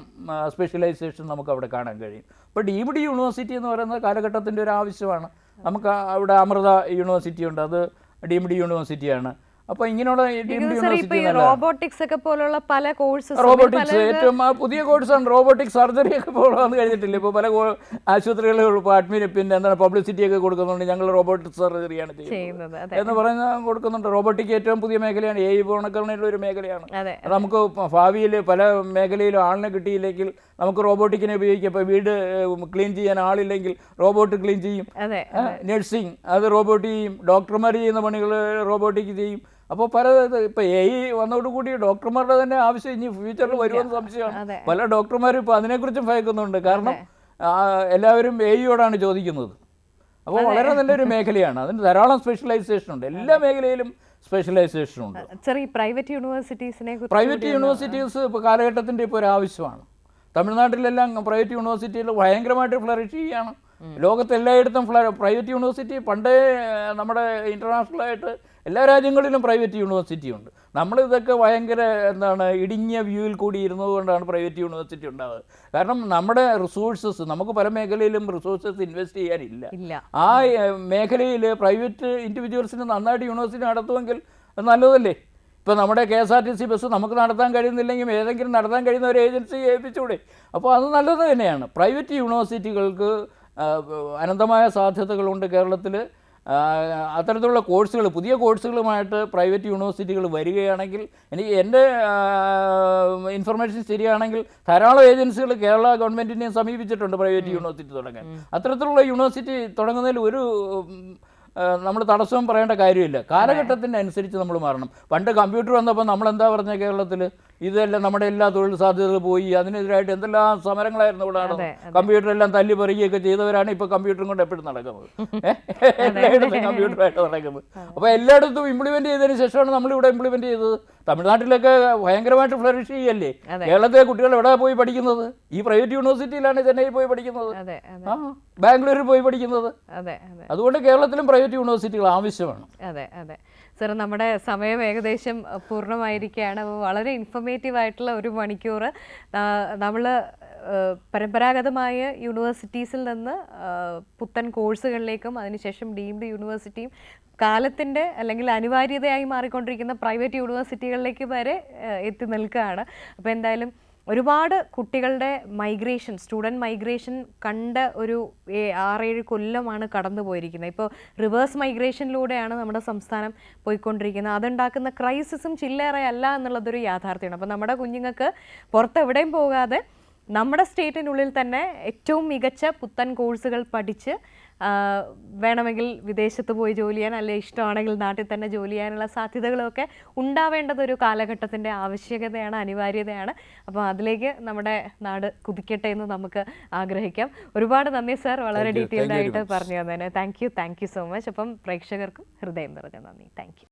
സ്പെഷ്യലൈസേഷൻ നമുക്ക് അവിടെ കാണാൻ കഴിയും. ഇപ്പോൾ ഡീംഡ് യൂണിവേഴ്സിറ്റി എന്ന് പറയുന്ന കാലഘട്ടത്തിൻ്റെ ഒരു ആവശ്യമാണ്. നമുക്ക് അവിടെ അമൃത യൂണിവേഴ്സിറ്റി ഉണ്ട്, അത് ഡീംഡ് യൂണിവേഴ്സിറ്റിയാണ്. അപ്പോൾ ഇങ്ങനെയുള്ള ഡീംഡ് യൂണിവേഴ്സിറ്റി റോബോട്ടിക്സ് ഒക്കെ പോലുള്ള പല കോഴ്സസ്, റോബോട്ടിക്സ് ഏറ്റവും പുതിയ കോഴ്സാണ്. റോബോട്ടിക് സർജറി ഒക്കെ ഇപ്പോൾ വന്ന് കഴിഞ്ഞിട്ടില്ല. ഇപ്പോൾ പല ആശുപത്രികളിൽ അഡ്മിറ്റ് പിന്നെ എന്താണ് പബ്ലിസിറ്റി ഒക്കെ കൊടുക്കുന്നുണ്ട്, ഞങ്ങൾ റോബോട്ടിക് സർജറിയാണ് ചെയ്യുന്നത് എന്ന് പറയുന്ന കൊടുക്കുന്നുണ്ട്. റോബോട്ടിക് ഏറ്റവും പുതിയ മേഖലയാണ്, AI പോണക്കറിനുള്ള ഒരു മേഖലയാണ്. നമുക്ക് ഭാവിയിൽ പല മേഖലയിലും ആളിനെ കിട്ടിയില്ലെങ്കിൽ നമുക്ക് റോബോട്ടിക്കിനെ ഉപയോഗിക്കാം. ഇപ്പോൾ വീട് ക്ലീൻ ചെയ്യാൻ ആളില്ലെങ്കിൽ റോബോട്ട് ക്ലീൻ ചെയ്യും. നഴ്സിംഗ് അത് റോബോട്ട് ചെയ്യും. ഡോക്ടർമാർ ചെയ്യുന്ന പണികൾ റോബോട്ടിക്ക് ചെയ്യും. അപ്പോൾ പല ഇപ്പോൾ AI വന്നതോടുകൂടി ഡോക്ടർമാരുടെ തന്നെ ആവശ്യം ഇനി ഫ്യൂച്ചറിൽ വരുമെന്ന് സംശയമാണ്. പല ഡോക്ടർമാരും ഇപ്പോൾ അതിനെക്കുറിച്ചും ഭയക്കുന്നുണ്ട്. കാരണം എല്ലാവരും AI ചോദിക്കുന്നത്. അപ്പോൾ വളരെ നല്ലൊരു മേഖലയാണ്. അതിന് ധാരാളം സ്പെഷ്യലൈസേഷൻ ഉണ്ട്, എല്ലാ മേഖലയിലും സ്പെഷ്യലൈസേഷൻ ഉണ്ട്. പ്രൈവറ്റ് യൂണിവേഴ്സിറ്റീസിനെ, പ്രൈവറ്റ് യൂണിവേഴ്സിറ്റീസ് ഇപ്പോൾ കാലഘട്ടത്തിൻ്റെ ഇപ്പോൾ ഒരു ആവശ്യമാണ്. തമിഴ്നാട്ടിലെല്ലാം പ്രൈവറ്റ് യൂണിവേഴ്സിറ്റിയിൽ ഭയങ്കരമായിട്ട് ഫ്ലറിഷ് ചെയ്യുകയാണ്. ലോകത്തെല്ലായിടത്തും പ്രൈവറ്റ് യൂണിവേഴ്സിറ്റി പണ്ടേ നമ്മുടെ ഇൻ്റർനാഷണലായിട്ട് എല്ലാ രാജ്യങ്ങളിലും പ്രൈവറ്റ് യൂണിവേഴ്സിറ്റി ഉണ്ട്. നമ്മളിതൊക്കെ ഭയങ്കര ഇടുങ്ങിയ വ്യൂവിൽ കൂടി ഇരുന്നതുകൊണ്ടാണ് പ്രൈവറ്റ് യൂണിവേഴ്സിറ്റി ഉണ്ടാകുന്നത്. കാരണം നമ്മുടെ റിസോഴ്സസ്, നമുക്ക് പല മേഖലയിലും റിസോഴ്സസ് ഇൻവെസ്റ്റ് ചെയ്യാനില്ല. ആ മേഖലയിൽ പ്രൈവറ്റ് ഇൻഡിവിജ്വൽസിന് നന്നായിട്ട് യൂണിവേഴ്സിറ്റി നടത്തുമെങ്കിൽ നല്ലതല്ലേ? ഇപ്പോൾ നമ്മുടെ KSRTC ബസ് നമുക്ക് നടത്താൻ കഴിയുന്നില്ലെങ്കിൽ ഏതെങ്കിലും നടത്താൻ കഴിയുന്ന ഒരു ഏജൻസി ഏൽപ്പിച്ചുകൂടെ? അപ്പോൾ അത് നല്ലത് തന്നെയാണ്. പ്രൈവറ്റ് യൂണിവേഴ്സിറ്റികൾക്ക് അനന്തമായ സാധ്യതകളുണ്ട് കേരളത്തിൽ. അത്തരത്തിലുള്ള കോഴ്സുകൾ, പുതിയ കോഴ്സുകളുമായിട്ട് പ്രൈവറ്റ് യൂണിവേഴ്സിറ്റികൾ വരികയാണെങ്കിൽ, എൻ്റെ ഇൻഫർമേഷൻ ശരിയാണെങ്കിൽ ധാരാളം ഏജൻസികൾ കേരള ഗവൺമെൻറ്റിനെയും സമീപിച്ചിട്ടുണ്ട് പ്രൈവറ്റ് യൂണിവേഴ്സിറ്റി തുടങ്ങാൻ. അത്തരത്തിലുള്ള യൂണിവേഴ്സിറ്റി തുടങ്ങുന്നതിൽ ഒരു നമ്മൾ തടസ്സവും പറയേണ്ട കാര്യമില്ല. കാലഘട്ടത്തിൻ്റെ അനുസരിച്ച് നമ്മൾ മാറണം. പണ്ട് കമ്പ്യൂട്ടർ വന്നപ്പോൾ നമ്മളെന്താ പറഞ്ഞ കേരളത്തിൽ ഇതെല്ലാം നമ്മുടെ എല്ലാ തൊഴിൽ സാധ്യതകളും പോയി, അതിനെതിരായിട്ട് എന്തെല്ലാം സമരങ്ങളായിരുന്നു ഇവിടെ നടന്നത്. കമ്പ്യൂട്ടറെല്ലാം തല്ലി പറിയുകയൊക്കെ ചെയ്തവരാണ് ഇപ്പോൾ കമ്പ്യൂട്ടറും കൊണ്ട് എപ്പോഴും നടക്കുന്നത്, എല്ലായിടത്തും കമ്പ്യൂട്ടറായിട്ട് നടക്കുന്നത്. അപ്പോൾ എല്ലായിടത്തും ഇംപ്ലിമെൻറ്റ് ചെയ്തതിന് ശേഷമാണ് നമ്മളിവിടെ ഇംപ്ലിമെൻറ്റ് ചെയ്തത്. തമിഴ്നാട്ടിലൊക്കെ ഭയങ്കരമായിട്ട് ഫ്ലറിഷ് ചെയ്യല്ലേ. കേരളത്തിലെ കുട്ടികൾ എവിടെ പോയി പഠിക്കുന്നത്? ഈ പ്രൈവറ്റ് യൂണിവേഴ്സിറ്റിയിലാണ് ചെന്നൈയിൽ പോയി പഠിക്കുന്നത്, ബാംഗ്ലൂരിൽ പോയി പഠിക്കുന്നത്. അതുകൊണ്ട് കേരളത്തിലും പ്രൈവറ്റ് യൂണിവേഴ്സിറ്റികൾ ആവശ്യമാണ്. അതെ അതെ സർ, നമ്മുടെ സമയം ഏകദേശം പൂർണ്ണമായിരിക്കുകയാണ്. അപ്പോൾ വളരെ ഇൻഫർമേറ്റീവ് ആയിട്ടുള്ള 1 മണിക്കൂർ നമ്മൾ പരമ്പരാഗതമായ യൂണിവേഴ്സിറ്റീസിൽ നിന്ന് പുത്തൻ കോഴ്സുകളിലേക്കും അതിനുശേഷം ഡീംഡ് യൂണിവേഴ്സിറ്റിയും കാലത്തിൻ്റെ അല്ലെങ്കിൽ അനിവാര്യതയായി മാറിക്കൊണ്ടിരിക്കുന്ന പ്രൈവറ്റ് യൂണിവേഴ്സിറ്റികളിലേക്ക് വരെ എത്തി നിൽക്കുകയാണ്. അപ്പോൾ എന്തായാലും ഒരുപാട് കുട്ടികളുടെ മൈഗ്രേഷൻ, സ്റ്റുഡൻറ്റ് മൈഗ്രേഷൻ കണ്ട ഒരു 6-7 കൊല്ലമാണ് കടന്നു പോയിരിക്കുന്നത്. ഇപ്പോൾ റിവേഴ്സ് മൈഗ്രേഷനിലൂടെയാണ് നമ്മുടെ സംസ്ഥാനം പോയിക്കൊണ്ടിരിക്കുന്നത്. അതുണ്ടാക്കുന്ന ക്രൈസിസും ചില്ലറയല്ല എന്നുള്ളതൊരു യാഥാർത്ഥ്യമാണ്. അപ്പോൾ നമ്മുടെ കുഞ്ഞുങ്ങൾക്ക് പുറത്തെവിടെയും പോകാതെ നമ്മുടെ സ്റ്റേറ്റിനുള്ളിൽ തന്നെ ഏറ്റവും മികച്ച പുത്തൻ കോഴ്സുകൾ പഠിച്ച് വേണമെങ്കിൽ വിദേശത്ത് പോയി ജോലി ചെയ്യാൻ, അല്ലെങ്കിൽ ഇഷ്ടമാണെങ്കിൽ നാട്ടിൽ തന്നെ ജോലി ചെയ്യാനുള്ള സാധ്യതകളൊക്കെ ഉണ്ടാവേണ്ടതൊരു കാലഘട്ടത്തിൻ്റെ ആവശ്യകതയാണ്, അനിവാര്യതയാണ്. അപ്പോൾ അതിലേക്ക് നമ്മുടെ നാട് കുതിക്കട്ടെ എന്ന് നമുക്ക് ആഗ്രഹിക്കാം. ഒരുപാട് നന്ദി സാർ, വളരെ ഡീറ്റെയിൽഡ് ആയിട്ട് പറഞ്ഞു തന്നതിന്. Thank you so much. അപ്പം പ്രേക്ഷകർക്കും ഹൃദയം നിറഞ്ഞ നന്ദി. Thank you.